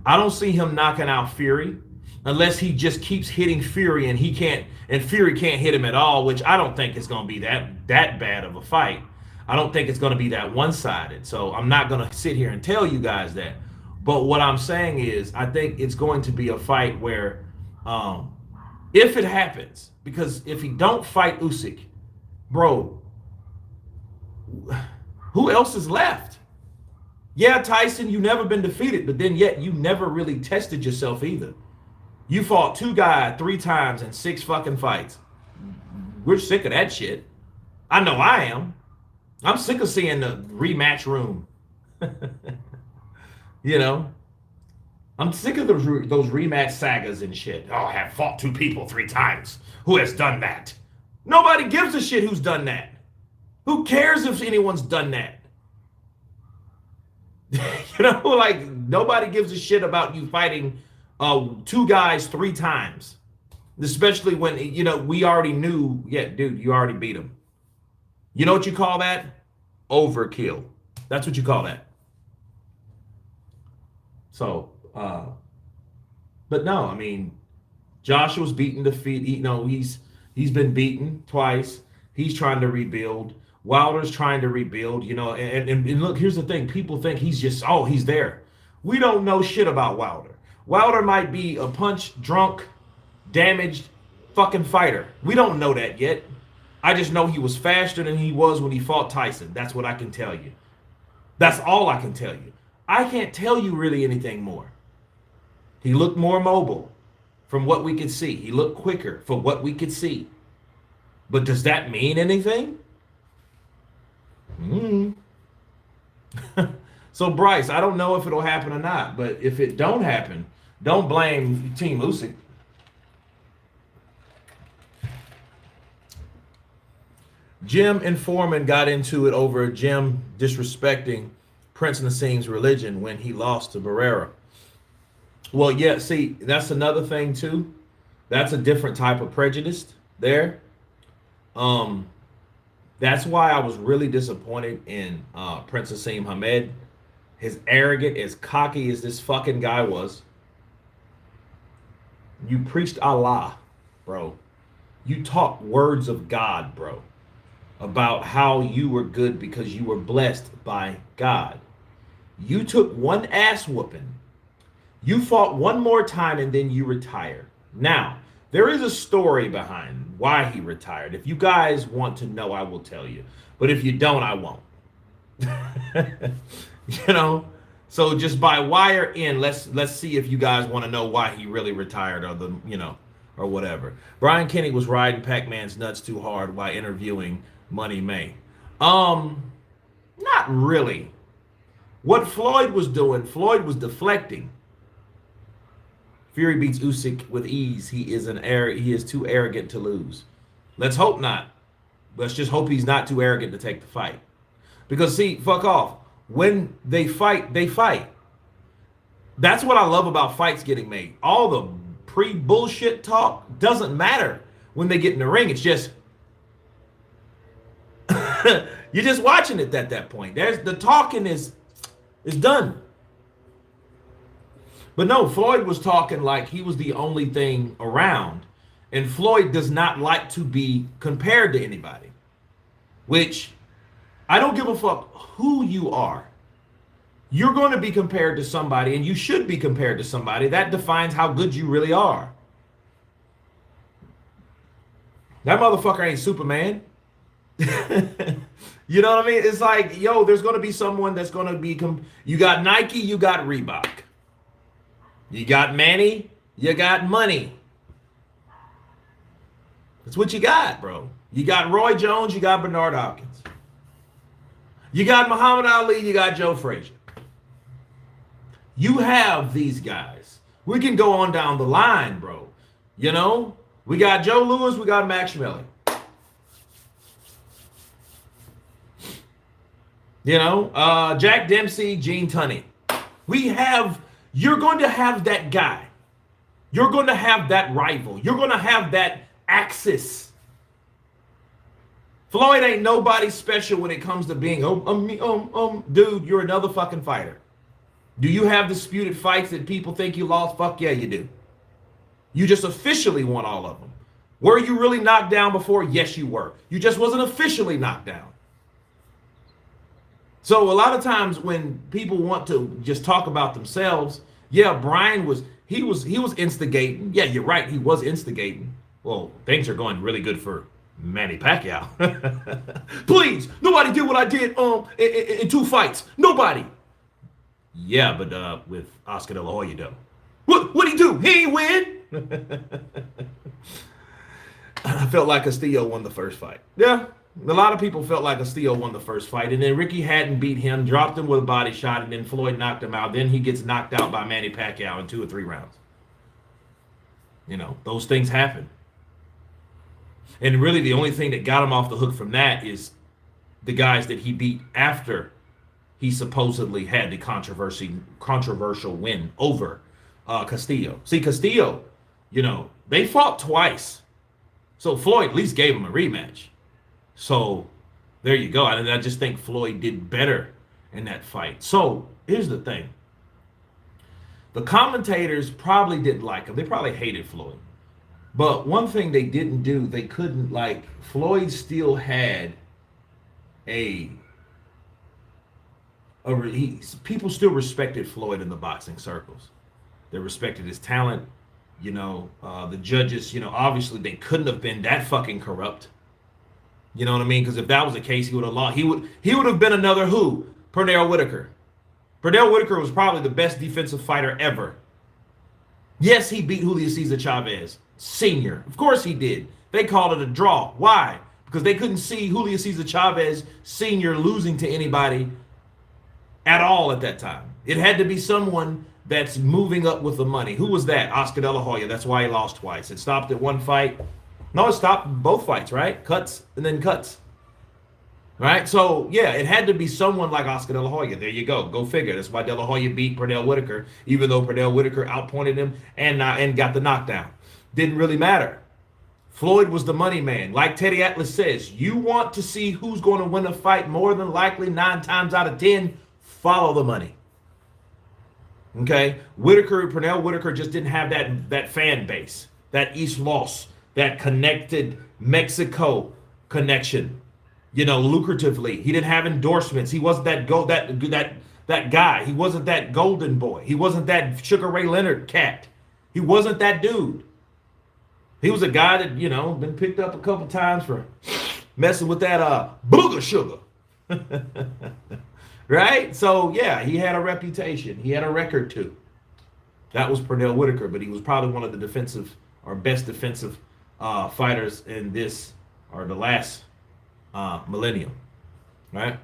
I don't see him knocking out Fury unless he just keeps hitting Fury and Fury can't hit him at all, which I don't think is going to be that bad of a fight. I don't think it's going to be that one-sided. So I'm not going to sit here and tell you guys that. But what I'm saying is, I think it's going to be a fight where, if it happens, because if he don't fight Usyk, bro, who else is left? Yeah, Tyson, you never been defeated, but then yet you never really tested yourself either. You fought 2 guys 3 times in 6 fucking fights. We're sick of that shit. I know I am. I'm sick of seeing the rematch room. You know, I'm sick of those rematch sagas and shit. Oh, I have fought 2 people 3 times. Who has done that? Nobody gives a shit who's done that. Who cares if anyone's done that? You know, like, nobody gives a shit about you fighting 2 guys 3 times. Especially when, you know, we already knew, yeah, dude, you already beat him. You know what you call that? Overkill. That's what you call that. So, but no, I mean, Joshua's beaten defeat. You know, he's been beaten twice. He's trying to rebuild. Wilder's trying to rebuild, you know, and look, here's the thing. People think he's just, oh, he's there. We don't know shit about Wilder. Wilder might be a punch drunk, damaged fucking fighter. We don't know that yet. I just know he was faster than he was when he fought Tyson. That's what I can tell you. That's all I can tell you. I can't tell you really anything more. He looked more mobile from what we could see. He looked quicker from what we could see. But does that mean anything? So, Bryce, I don't know if it'll happen or not, but if it don't happen, don't blame Team Usyk. Jim and Foreman got into it over Jim disrespecting Prince Naseem's religion when he lost to Barrera. Well, yeah, see, that's another thing too. That's a different type of prejudice there. That's why I was really disappointed in Prince Naseem Hamed. As arrogant, as cocky as this fucking guy was. You preached Allah, bro. You taught words of God, bro, about how you were good because you were blessed by God. You took one ass whooping. You fought one more time and then you retired. Now, there is a story behind why he retired. If you guys want to know, I will tell you. But if you don't, I won't. You know? So just by wire in, let's see if you guys want to know why he really retired, or the, you know, or whatever. Brian Kenny was riding Pac-Man's nuts too hard while interviewing Money May. Not really. What Floyd was doing, Floyd was deflecting. Fury beats Usyk with ease. He is too arrogant to lose. Let's hope not. Let's just hope he's not too arrogant to take the fight. Because see, fuck off. When they fight, they fight. That's what I love about fights getting made. All the pre-bullshit talk doesn't matter when they get in the ring. It's just you're just watching it at that point. There's the talking is It's done. But no, Floyd was talking like he was the only thing around. And Floyd does not like to be compared to anybody, which I don't give a fuck who you are. You're going to be compared to somebody, and you should be compared to somebody. That defines how good you really are. That motherfucker ain't Superman. You know what I mean? It's like, yo, there's going to be someone that's going to be, you got Nike, you got Reebok. You got Manny, you got money. That's what you got, bro. You got Roy Jones, you got Bernard Hopkins. You got Muhammad Ali, you got Joe Frazier. You have these guys. We can go on down the line, bro. You know, we got Joe Louis, we got Max Schmeling. You know, Jack Dempsey, Gene Tunney. You're going to have that guy. You're going to have that rival. You're going to have that axis. Floyd ain't nobody special when it comes to being, dude, you're another fucking fighter. Do you have disputed fights that people think you lost? Fuck yeah, you do. You just officially won all of them. Were you really knocked down before? Yes, you were. You just wasn't officially knocked down. So a lot of times when people want to just talk about themselves, yeah, Brian was instigating. Yeah, you're right. He was instigating. Well, things are going really good for Manny Pacquiao. Please, nobody did what I did in 2 fights. Nobody. Yeah, but with Oscar De La Hoya, though. What'd he do? He ain't win. I felt like Castillo won the first fight. Yeah, a lot of people felt like Castillo won the first fight, and then Ricky Hatton beat him, dropped him with a body shot, and then Floyd knocked him out. Then he gets knocked out by Manny Pacquiao in 2 or 3 rounds. You know, those things happen. And really the only thing that got him off the hook from that is the guys that he beat after he supposedly had the controversial win over Castillo. See, Castillo, you know, they fought twice. So Floyd at least gave him a rematch. So there you go. And I just think Floyd did better in that fight. So here's the thing. The commentators probably didn't like him. They probably hated Floyd. But one thing they didn't do, they couldn't, like, Floyd still had people still respected Floyd in the boxing circles. They respected his talent. You know, the judges, you know, obviously they couldn't have been that fucking corrupt. You know what I mean? Because if that was the case, he would have lost. He would have been another who? Pernell Whitaker. Pernell Whitaker was probably the best defensive fighter ever. Yes, he beat Julio Cesar Chavez Sr. Of course he did. They called it a draw. Why? Because they couldn't see Julio Cesar Chavez Sr. losing to anybody at all at that time. It had to be someone that's moving up with the money. Who was that? Oscar De La Hoya. That's why he lost twice. It stopped at 1 fight. No, it stopped both fights, right? Cuts and then cuts. Right? So, yeah, it had to be someone like Oscar De La Hoya. There you go. Go figure. That's why De La Hoya beat Pernell Whitaker, even though Pernell Whitaker outpointed him and got the knockdown. Didn't really matter. Floyd was the money man. Like Teddy Atlas says, you want to see who's going to win a fight more than likely 9 times out of 10, follow the money. Okay? Pernell Whitaker just didn't have that fan base, that East Los, that connected Mexico connection, you know, lucratively. He didn't have endorsements. He wasn't that guy. He wasn't that golden boy. He wasn't that Sugar Ray Leonard cat. He wasn't that dude. He was a guy that, you know, been picked up a couple times for messing with that booger sugar. Right? So, yeah, he had a reputation. He had a record, too. That was Pernell Whitaker, but he was probably one of the best defensive fighters in this, or the last millennium. Right?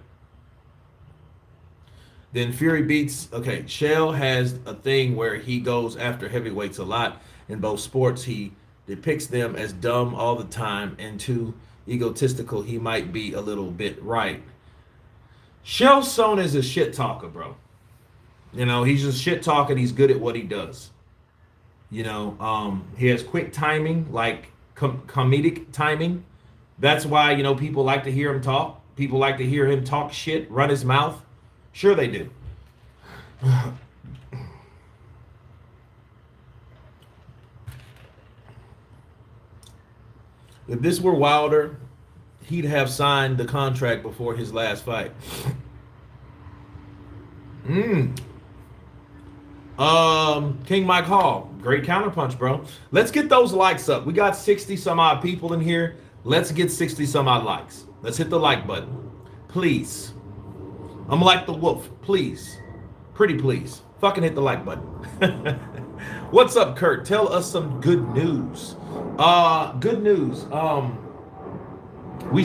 Then Fury beats, Shell has a thing where he goes after heavyweights a lot in both sports. He depicts them as dumb all the time and too egotistical. He might be a little bit right. Chael Sonnen is a shit talker, bro. You know, he's just shit talking. He's good at what he does. You know, he has quick timing, like comedic timing. That's why, you know, people like to hear him talk. People like to hear him talk shit, run his mouth. Sure they do. If this were Wilder, he'd have signed the contract before his last fight. King Mike Hall, great counterpunch, bro. Let's get those likes up. We got 60 some odd people in here. Let's get 60 some odd likes. Let's hit the like button. Please. I'm like the wolf. Please. Pretty please. Fucking hit the like button. What's up, Kurt? Tell us some good news. Good news. We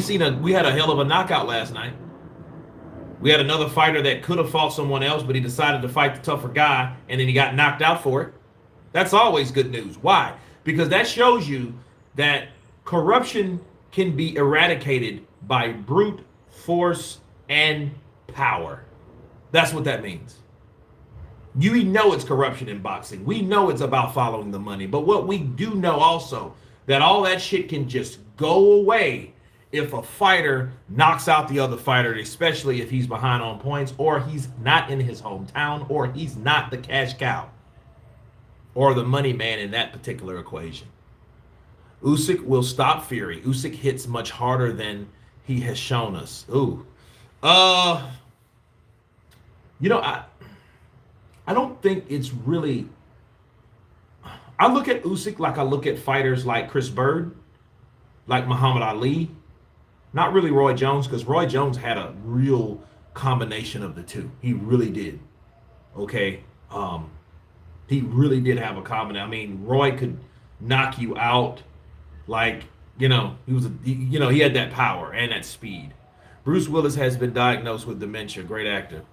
had a hell of a knockout last night. We had another fighter that could have fought someone else, but he decided to fight the tougher guy, and then he got knocked out for it. That's always good news. Why? Because that shows you that corruption can be eradicated by brute force and power. That's what that means. You know it's corruption in boxing. We know it's about following the money. But what we do know also, that all that shit can just go away if a fighter knocks out the other fighter, especially if he's behind on points, or he's not in his hometown, or he's not the cash cow or the money man in that particular equation. Usyk will stop Fury. Usyk hits much harder than he has shown us. Ooh. I don't think it's really... I look at Usyk like I look at fighters like Chris Bird, like Muhammad Ali. Not really Roy Jones, because Roy Jones had a real combination of the two. He really did. Okay? He really did have a combination. I mean, Roy could knock you out like, he had that power and that speed. Bruce Willis has been diagnosed with dementia. Great actor.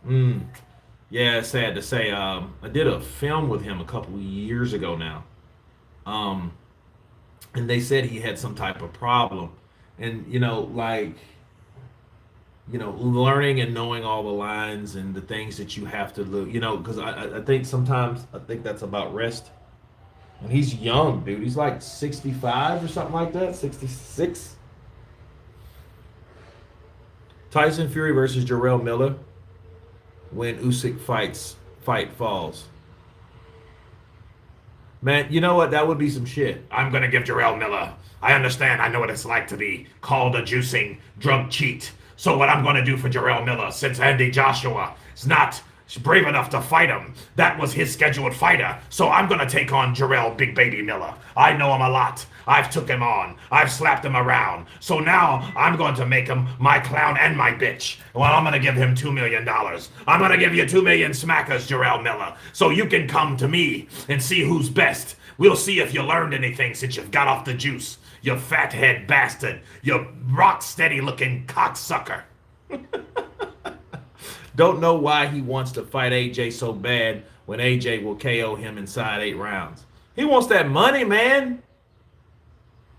Yeah, sad to say. I did a film with him a couple of years ago now. And they said he had some type of problem. And, learning and knowing all the lines and the things that you have to do, because I think sometimes, that's about rest. And he's young, dude. He's like 65 or something like that, 66. Tyson Fury versus Jarrell Miller. When Usyk fight falls. Man, you know what? That would be some shit. I'm going to give Jarrell Miller. I understand. I know what it's like to be called a juicing drug cheat. So what I'm going to do for Jarrell Miller, since Andy Joshua is not brave enough to fight him, that was his scheduled fighter. So I'm going to take on Jarrell Big Baby Miller. I know him a lot. I've took him on. I've slapped him around. So now I'm going to make him my clown and my bitch. Well, I'm going to give him $2 million. I'm going to give you 2 million smackers, Jarrell Miller. So you can come to me and see who's best. We'll see if you learned anything since you've got off the juice. You fathead bastard. You rock steady looking cocksucker. Don't know why he wants to fight AJ so bad when AJ will KO him inside 8 rounds. He wants that money, man.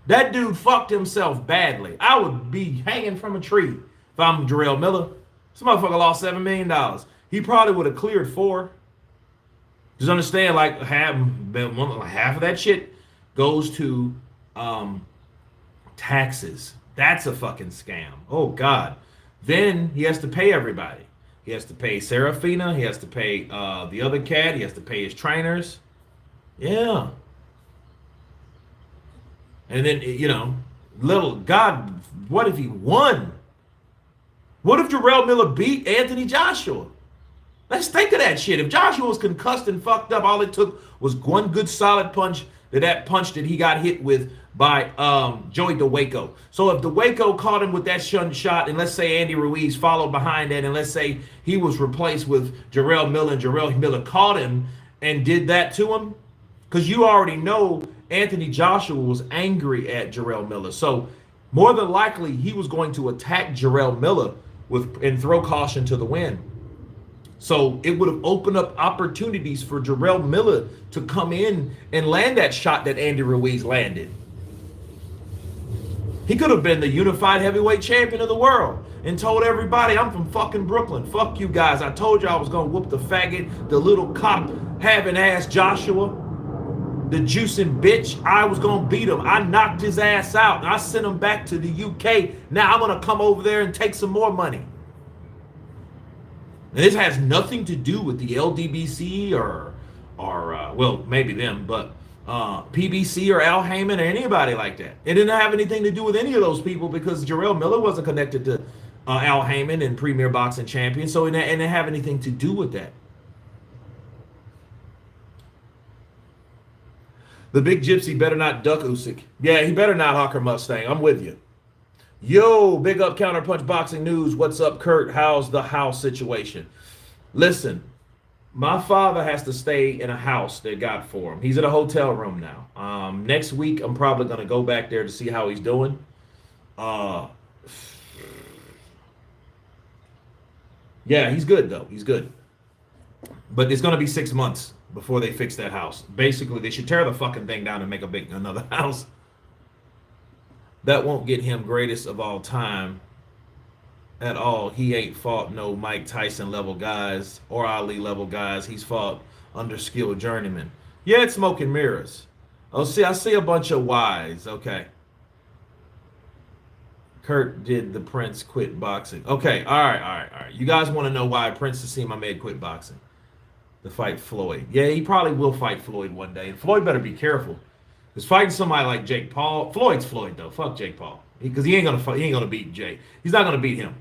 That dude fucked himself badly. I would be hanging from a tree if I'm Jarrell Miller. This motherfucker lost $7 million. He probably would have cleared 4. Just understand, like half of that shit goes to taxes. That's a fucking scam. Oh, God. Then he has to pay everybody. He has to pay Serafina. He has to pay the other cat. He has to pay his trainers. Yeah. And then, little God, what if he won? What if Jarrell Miller beat Anthony Joshua? Let's think of that shit. If Joshua was concussed and fucked up, all it took was one good solid punch, that punch that he got hit with by Joey DeWaco. So if DeWaco caught him with that shot, and let's say Andy Ruiz followed behind that, and let's say he was replaced with Jarrell Miller, and Jarrell Miller caught him and did that to him, because you already know Anthony Joshua was angry at Jarrell Miller. So more than likely, he was going to attack Jarrell Miller and throw caution to the wind. So it would have opened up opportunities for Jarrell Miller to come in and land that shot that Andy Ruiz landed. He could have been the unified heavyweight champion of the world and told everybody, I'm from fucking Brooklyn. Fuck you guys. I told you I was going to whoop the faggot, the little cop having ass Joshua, the juicing bitch. I was going to beat him. I knocked his ass out. I sent him back to the UK. Now I'm going to come over there and take some more money. And this has nothing to do with the LDBC or well, maybe them, but PBC or Al Heyman or anybody like that. It didn't have anything to do with any of those people because Jarrell Miller wasn't connected to Al Heyman and Premier Boxing Champion, so it didn't have anything to do with that. The big gypsy better not duck Usyk. Yeah, he better not hawk her Mustang. I'm with you. Yo, big up Counterpunch Boxing News. What's up, Kurt? How's the house situation? Listen, my father has to stay in a house that got for him. He's in a hotel room now. Next week, I'm probably going to go back there to see how he's doing. Yeah, he's good, though. He's good. But it's going to be 6 months before they fix that house. Basically, they should tear the fucking thing down and make another house. That won't get him greatest of all time at all. He ain't fought no Mike Tyson level guys or Ali level guys. He's fought underskilled journeymen. Yeah, it's smoke and mirrors. Oh, see, I see a bunch of Y's. Okay. Kurt, did the Prince quit boxing? Okay, all right. You guys want to know why Prince Naseem Ahmed quit boxing? To fight Floyd. Yeah, he probably will fight Floyd one day. And Floyd better be careful. Because fighting somebody like Jake Paul, Floyd's Floyd though. Fuck Jake Paul. Because he ain't gonna beat Jake. He's not gonna beat him.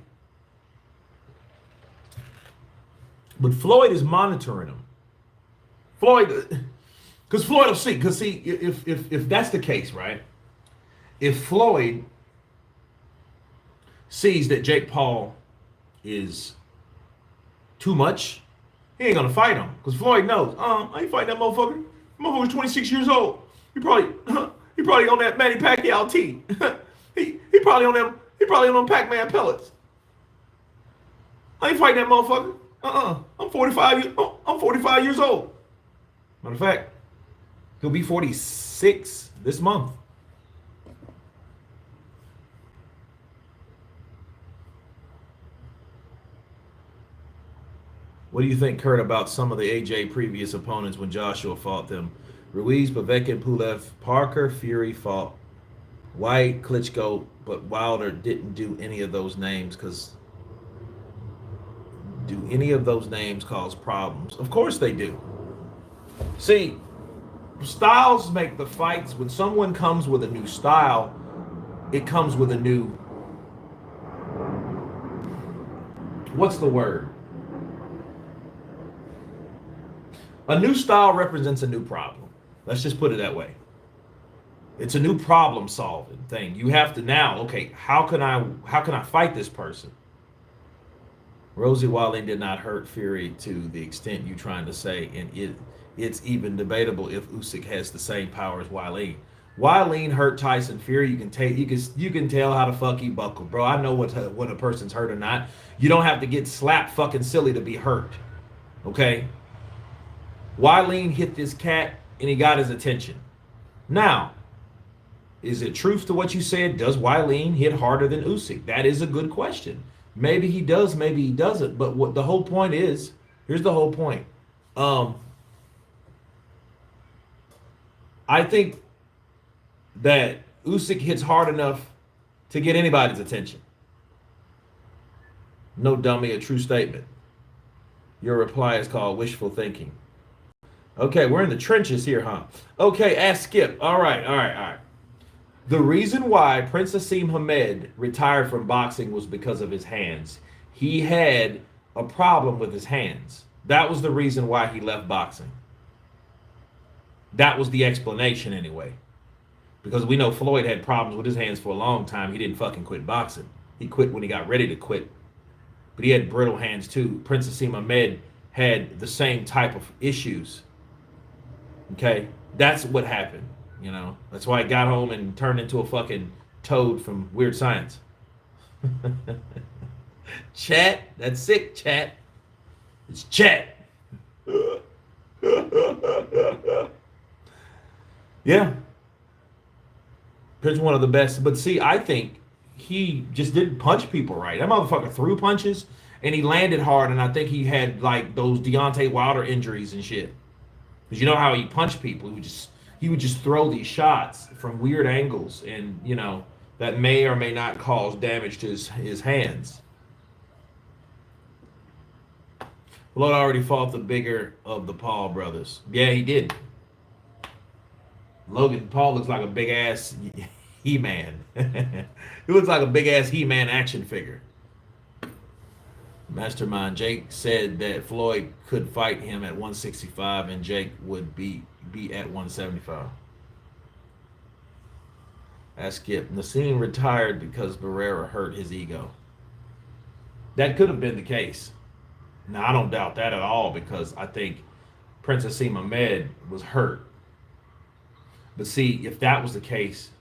But Floyd is monitoring him. Floyd, because Floyd will see. Because see, if that's the case, right? If Floyd sees that Jake Paul is too much, he ain't gonna fight him. Because Floyd knows, I ain't fighting that motherfucker. Motherfucker's 26 years old. He probably on that Manny Pacquiao tea. he probably on them Pac-Man pellets. I ain't fighting that motherfucker. I'm 45 years old. Matter of fact, he'll be 46 this month. What do you think, Kurt, about some of the AJ previous opponents when Joshua fought them? Ruiz, Povetkin, Pulev, Parker, Fury fought White, Klitschko, but Wilder didn't do any of those names because do any of those names cause problems? Of course they do. See, styles make the fights. When someone comes with a new style, it comes with a new, what's the word? A new style represents a new problem. Let's just put it that way. It's a new problem solving thing. You have to now, okay, how can I fight this person? Rosie Walling did not hurt Fury to the extent you trying to say, and it's even debatable if Usyk has the same power as Walling. Walling hurt Tyson Fury. You can tell how the fuck he buckled, bro. I know what a person's hurt or not. You don't have to get slapped fucking silly to be hurt. Okay? Walling hit this cat and he got his attention. Now, is it truth to what you said? Does Walling hit harder than Usyk? That is a good question. Maybe he does, maybe he doesn't. But what the whole point is, here's the whole point. I think that Usyk hits hard enough to get anybody's attention. No dummy, a true statement. Your reply is called wishful thinking. Okay, we're in the trenches here, huh? Okay, ask Skip. All right. The reason why Prince Naseem Hamed retired from boxing was because of his hands. He had a problem with his hands. That was the reason why he left boxing. That was the explanation anyway. Because we know Floyd had problems with his hands for a long time. He didn't fucking quit boxing. He quit when he got ready to quit. But he had brittle hands too. Prince Naseem Hamed had the same type of issues. Okay? That's what happened. You know, that's why I got home and turned into a fucking toad from Weird Science. Chat, that's sick, chat. It's chat. Yeah. Prince one of the best. But see, I think he just didn't punch people right. That motherfucker threw punches and he landed hard, and I think he had like those Deontay Wilder injuries and shit. Because you know how he punched people. He would just throw these shots from weird angles, and you know that may or may not cause damage to his hands. Floyd already fought the bigger of the Paul brothers. Yeah, he did. Logan Paul looks like a big ass He-Man. He looks like a big ass He-Man action figure. Mastermind Jake said that Floyd could fight him at 165 and Jake would be at 175. Ask Skip. Naseem retired because Barrera hurt his ego. That could have been the case. Now, I don't doubt that at all because I think Prince Naseem Ahmed was hurt. But see, if that was the case,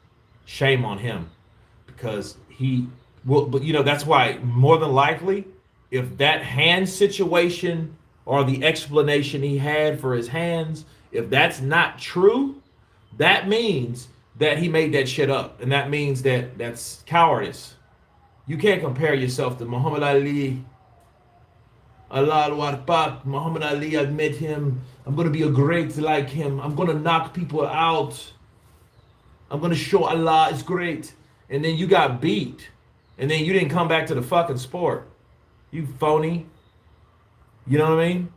shame on him because but that's why more than likely, if that hand situation or the explanation he had for his hands, if that's not true, that means that he made that shit up. And that means that that's cowardice. You can't compare yourself to Muhammad Ali. Allahu Akbar, Muhammad Ali, I've met him. I'm going to be a great like him. I'm going to knock people out. I'm going to show Allah is great. And then you got beat. And then you didn't come back to the fucking sport. You phony. You know what I mean?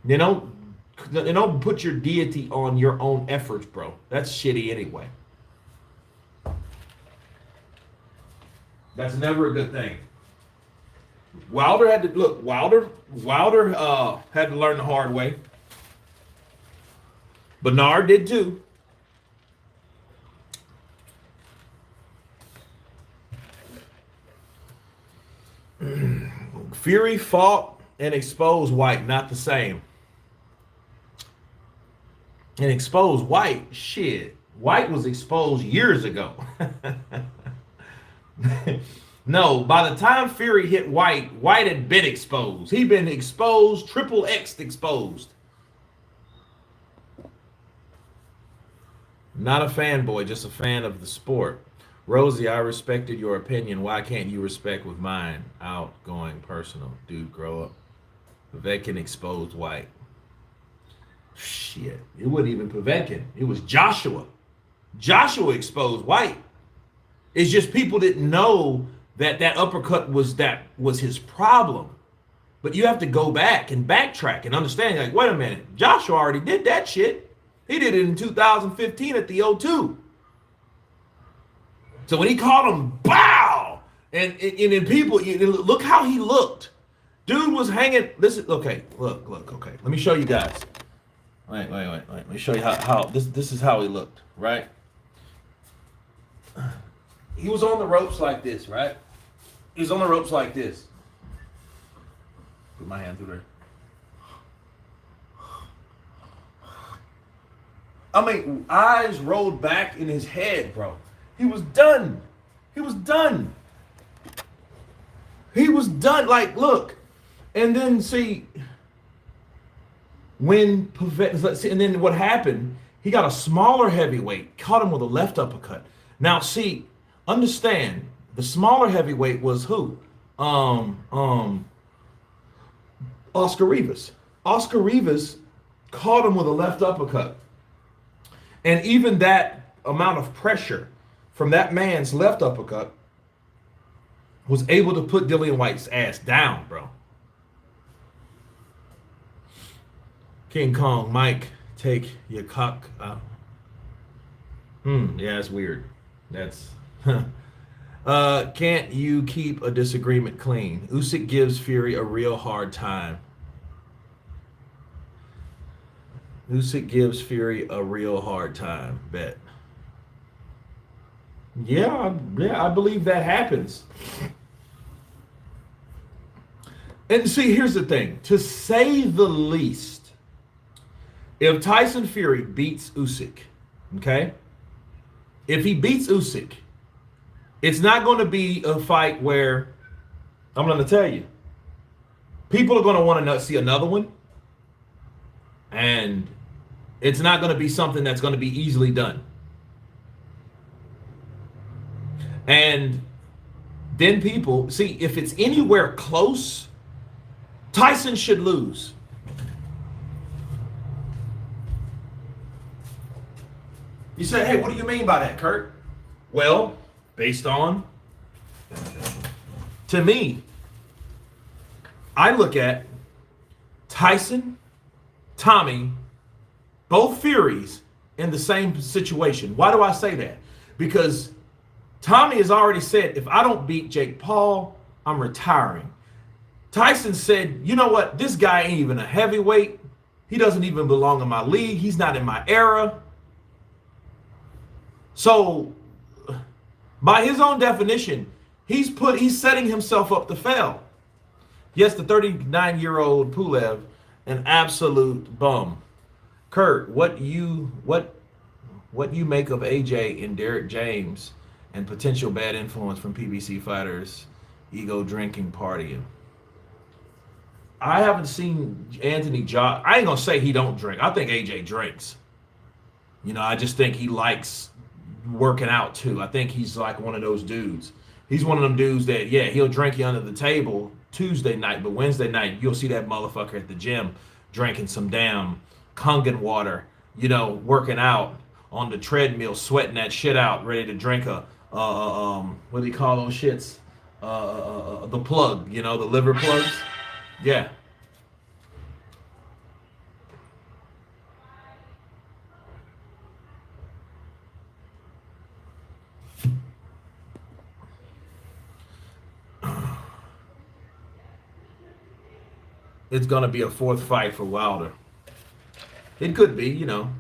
You don't put your deity on your own efforts, bro. That's shitty anyway. That's never a good thing. Wilder had to learn the hard way. Bernard did too. Fury fought and exposed White, not the same. And exposed White, shit. White was exposed years ago. No, by the time Fury hit White, White had been exposed. He'd been exposed, triple X exposed. Not a fanboy, just a fan of the sport. Rosie, I respected your opinion. Why can't you respect with mine? Outgoing, personal. Dude, grow up. Povetkin exposed White. Shit. It wasn't even Povetkin. It was Joshua. Joshua exposed White. It's just people didn't know that uppercut was his problem. But you have to go back and backtrack and understand, like, wait a minute. Joshua already did that shit. He did it in 2015 at the O2. So when he called him, bow! And then people, look how he looked. Dude was hanging. Listen, okay, look, okay. Let me show you guys. Wait. Let me show you how this is how he looked, right? He was on the ropes like this, right? He was on the ropes like this. Put my hand through there. I mean, eyes rolled back in his head, bro. He was done. He was done. Like, look. And then see, and then what happened, he got a smaller heavyweight, caught him with a left uppercut. Now, see, understand, the smaller heavyweight was who? Oscar Rivas. Oscar Rivas caught him with a left uppercut. And even that amount of pressure from that man's left uppercut was able to put Dillian White's ass down, bro. King Kong, Mike, take your cock out. Yeah, that's weird. That's can't you keep a disagreement clean? Usyk gives Fury a real hard time. Usyk gives Fury a real hard time. Bet. Yeah, I believe that happens. And see, here's the thing. To say the least, if Tyson Fury beats Usyk, okay? If he beats Usyk, it's not going to be a fight where, I'm going to tell you, people are going to want to see another one. And it's not going to be something that's going to be easily done. And then people, see, if it's anywhere close, Tyson should lose. You say, hey, what do you mean by that, Kurt? Well, based on, to me, I look at Tyson, Tommy, both Furies in the same situation. Why do I say that? Because Tommy has already said, if I don't beat Jake Paul, I'm retiring. Tyson said, you know what? This guy ain't even a heavyweight. He doesn't even belong in my league. He's not in my era. So, by his own definition, he's setting himself up to fail. Yes, the 39-year-old Pulev, an absolute bum. Kurt, what you make of AJ and Derek James and potential bad influence from PBC fighters, ego drinking, partying? I haven't seen Anthony Josh. I ain't gonna say he don't drink. I think AJ drinks. You know, I just think he likes working out too. I think he's like one of those dudes. He's one of them dudes that, yeah, he'll drink you under the table Tuesday night, but Wednesday night you'll see that motherfucker at the gym drinking some damn Kangen water, you know, working out on the treadmill, sweating that shit out, ready to drink a what do you call those shits? The plug, you know, the liver plugs. Yeah. It's going to be a fourth fight for Wilder. It could be, you know.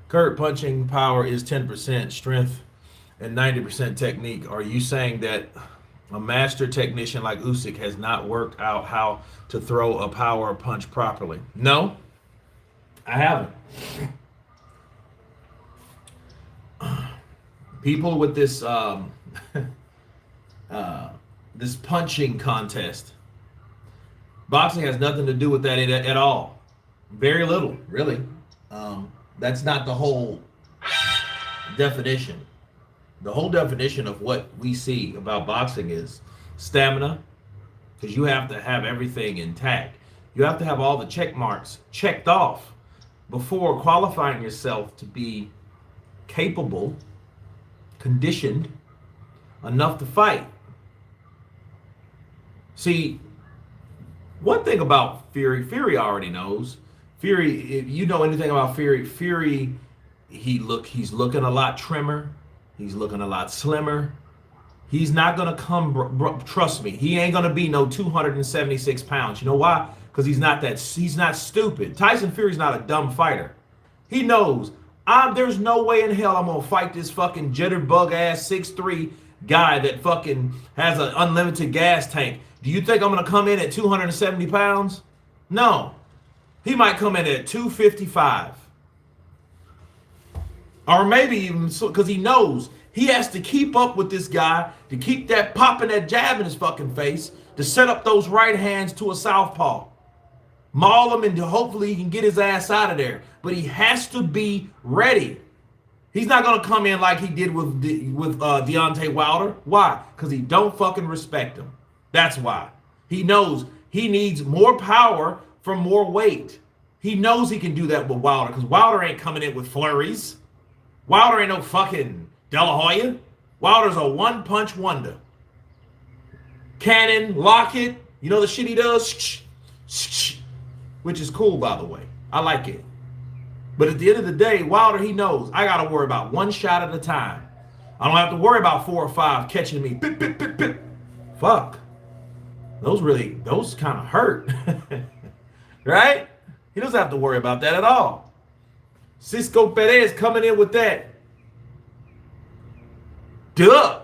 Kurt, punching power is 10% strength and 90% technique. Are you saying that a master technician like Usyk has not worked out how to throw a power punch properly? No, I haven't. People with this this punching contest, boxing has nothing to do with that at all. Very little, really. That's not the whole definition. The whole definition of what we see about boxing is stamina, because you have to have everything intact. You have to have all the check marks checked off before qualifying yourself to be capable, conditioned enough to fight. See, one thing about Fury already knows. Fury, if you know anything about Fury, he's looking a lot trimmer. He's looking a lot slimmer. He's not going to come, trust me, he ain't going to be no 276 pounds. You know why? Because he's not stupid. Tyson Fury's not a dumb fighter. He knows, there's no way in hell I'm going to fight this fucking jitterbug ass 6'3" guy that fucking has an unlimited gas tank. Do you think I'm going to come in at 270 pounds? No. He might come in at 255. Or maybe even because he knows he has to keep up with this guy to keep that popping that jab in his fucking face to set up those right hands to a southpaw. Maul him and hopefully he can get his ass out of there. But he has to be ready. He's not going to come in like he did with Deontay Wilder. Why? Because he don't fucking respect him. That's why. He knows he needs more power from more weight. He knows he can do that with Wilder because Wilder ain't coming in with flurries. Wilder ain't no fucking De La Hoya. Wilder's a one-punch wonder. Cannon, locket, you know the shit he does? Which is cool, by the way. I like it. But at the end of the day, Wilder, he knows I got to worry about one shot at a time. I don't have to worry about 4 or 5 catching me. Bip, bip, bip, bip. Fuck. Those kind of hurt. Right? He doesn't have to worry about that at all. Cisco Perez coming in with that. Duh.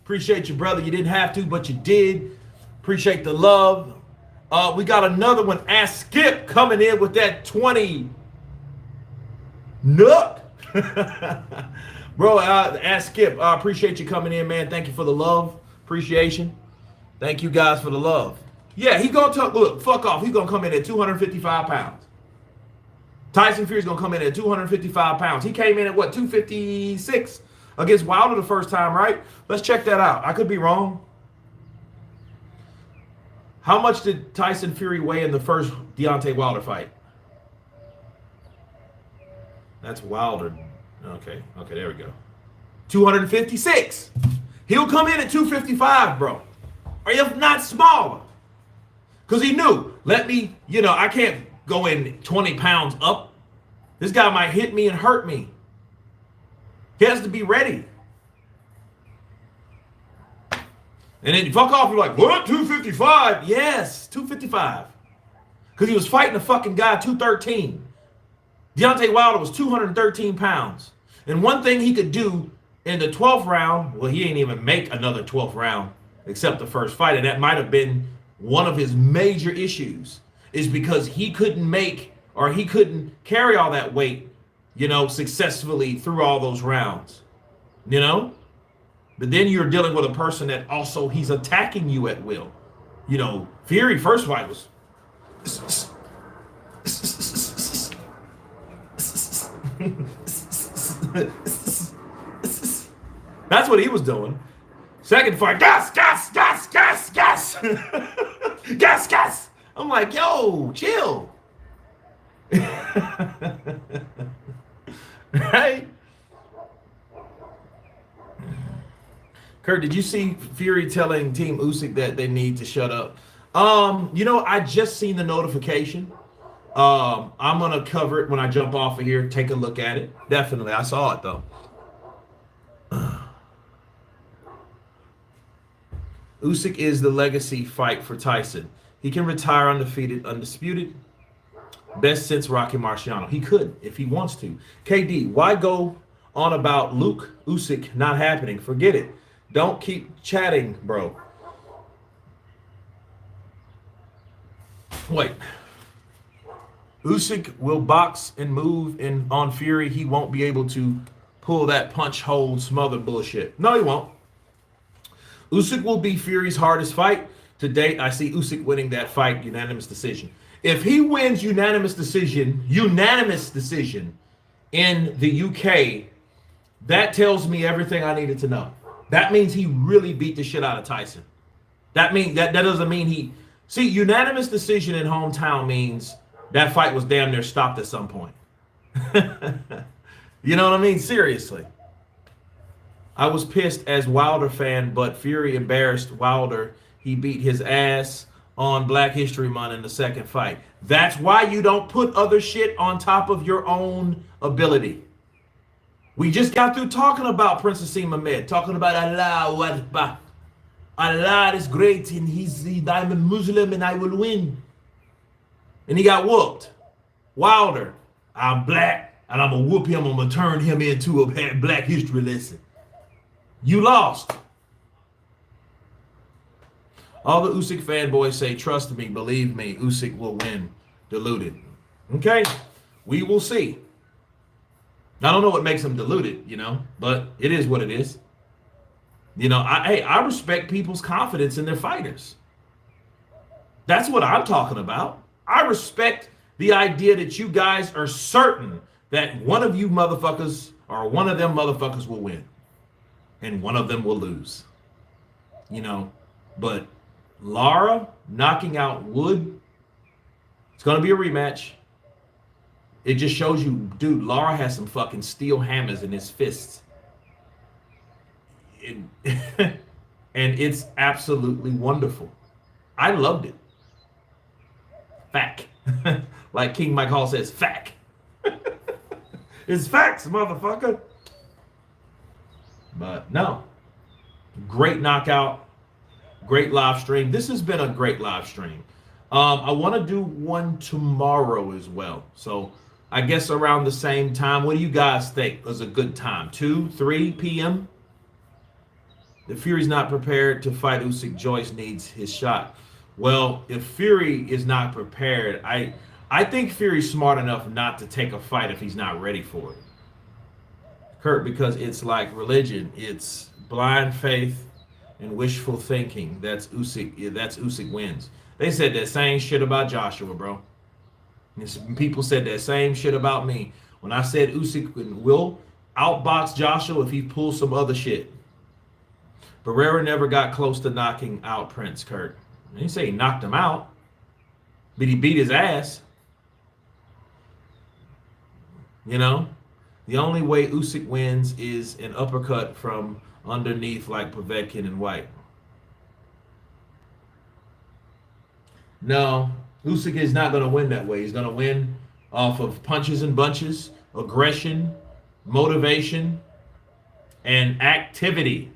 Appreciate you, brother. You didn't have to, but you did. Appreciate the love. We got another one. Ask Skip coming in with that 20. Nook. Bro, Ask Skip. I appreciate you coming in, man. Thank you for the love. Appreciation. Thank you guys for the love. Yeah, he gonna talk. Look, fuck off. He's gonna come in at 255 pounds. Tyson Fury's gonna come in at 255 pounds. He came in at what, 256 against Wilder the first time, right? Let's check that out. I could be wrong. How much did Tyson Fury weigh in the first Deontay Wilder fight? That's Wilder. Okay, there we go. 256. He'll come in at 255, bro. or if not smaller. Because he knew, let me, I can't go in 20 pounds up. This guy might hit me and hurt me. He has to be ready. And then you fuck off, you're like, what, 255? Yes, 255. Because he was fighting a fucking guy 213. Deontay Wilder was 213 pounds. And one thing he could do in the 12th round, well, he ain't even make another 12th round except the first fight. And that might have been one of his major issues, is because he couldn't he couldn't carry all that weight, successfully through all those rounds, But then you're dealing with a person that also he's attacking you at will. Fury first fight was that's what he was doing. Second fight, gas, gas, gas, gas, gas. Gas, gas. I'm like, yo, chill. Right? Kurt, did you see Fury telling Team Usyk that they need to shut up? I just seen the notification. I'm gonna cover it when I jump off of here. Take a look at it. Definitely, I saw it though. Usyk is the legacy fight for Tyson. He can retire undefeated, undisputed. Best since Rocky Marciano. He could if he wants to. KD, why go on about Luke Usyk not happening? Forget it. Don't keep chatting, bro. Wait. Usyk will box and move on Fury. He won't be able to pull that punch, hold, smother bullshit. No, he won't. Usyk will be Fury's hardest fight. To date, I see Usyk winning that fight, unanimous decision. If he wins unanimous decision in the UK, that tells me everything I needed to know. That means he really beat the shit out of Tyson. That doesn't mean unanimous decision in hometown means that fight was damn near stopped at some point. You know what I mean? Seriously. I was pissed as Wilder fan, but Fury embarrassed Wilder. He beat his ass on Black History Month in the second fight. That's why you don't put other shit on top of your own ability. We just got through talking about Prince Naseem Ahmed, talking about Allah Akbar. Allah is great and I'm a Muslim and I will win. And he got whooped. Wilder, I'm black and I'm going to whoop him. I'm going to turn him into a Black History lesson. You lost. All the Usyk fanboys say, trust me, believe me, Usyk will win. Diluted. Okay? We will see. I don't know what makes him diluted, but it is what it is. I respect people's confidence in their fighters. That's what I'm talking about. I respect the idea that you guys are certain that one of you motherfuckers or one of them motherfuckers will win. And one of them will lose. But Lara knocking out Wood, it's going to be a rematch. It just shows you, dude, Lara has some fucking steel hammers in his fists. And it's absolutely wonderful. I loved it. Fact. Like King Mike Hall says, fact. It's facts, motherfucker. But no. Great knockout. Great live stream. This has been a great live stream. I want to do one tomorrow as well. So I guess around the same time. What do you guys think was a good time? 2, 3 p.m.? If Fury's not prepared to fight Usyk, Joyce needs his shot. Well, if Fury is not prepared, I think Fury's smart enough not to take a fight if he's not ready for it. Kurt, because it's like religion. It's blind faith and wishful thinking. That's Usyk wins. They said that same shit about Joshua, bro. And people said that same shit about me. When I said Usyk will outbox Joshua if he pulls some other shit. Barrera never got close to knocking out Prince, Kurt. I didn't say he knocked him out, but he beat his ass. The only way Usyk wins is an uppercut from underneath like Povetkin and White. No, Usyk is not going to win that way. He's going to win off of punches and bunches, aggression, motivation, and activity.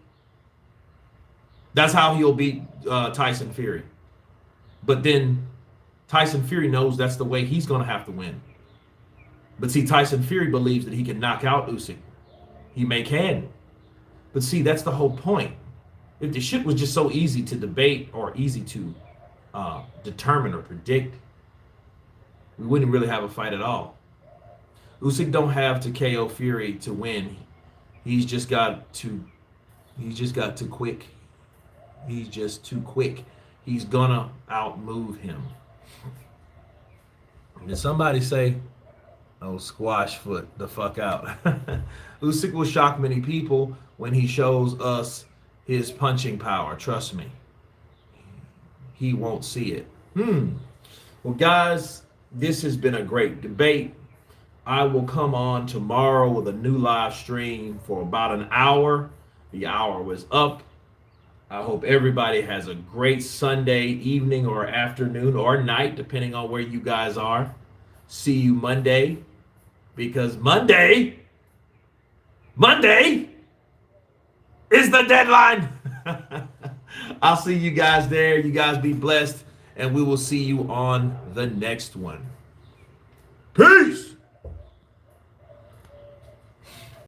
That's how he'll beat Tyson Fury. But then Tyson Fury knows that's the way he's going to have to win. But see, Tyson Fury believes that he can knock out Usyk. He can. But see, that's the whole point. If the shit was just so easy to debate or easy to determine or predict, we wouldn't really have a fight at all. Usyk don't have to KO Fury to win. He's just got too quick. He's just too quick. He's gonna outmove him. Did somebody say, "Oh, squash foot the fuck out"? Usyk will shock many people when he shows us his punching power. Trust me. He won't see it. Well, guys, this has been a great debate. I will come on tomorrow with a new live stream for about an hour. The hour was up. I hope everybody has a great Sunday evening or afternoon or night, depending on where you guys are. See you Monday, because Monday is the deadline. I'll see you guys there. You guys be blessed, and we will see you on the next one. Peace.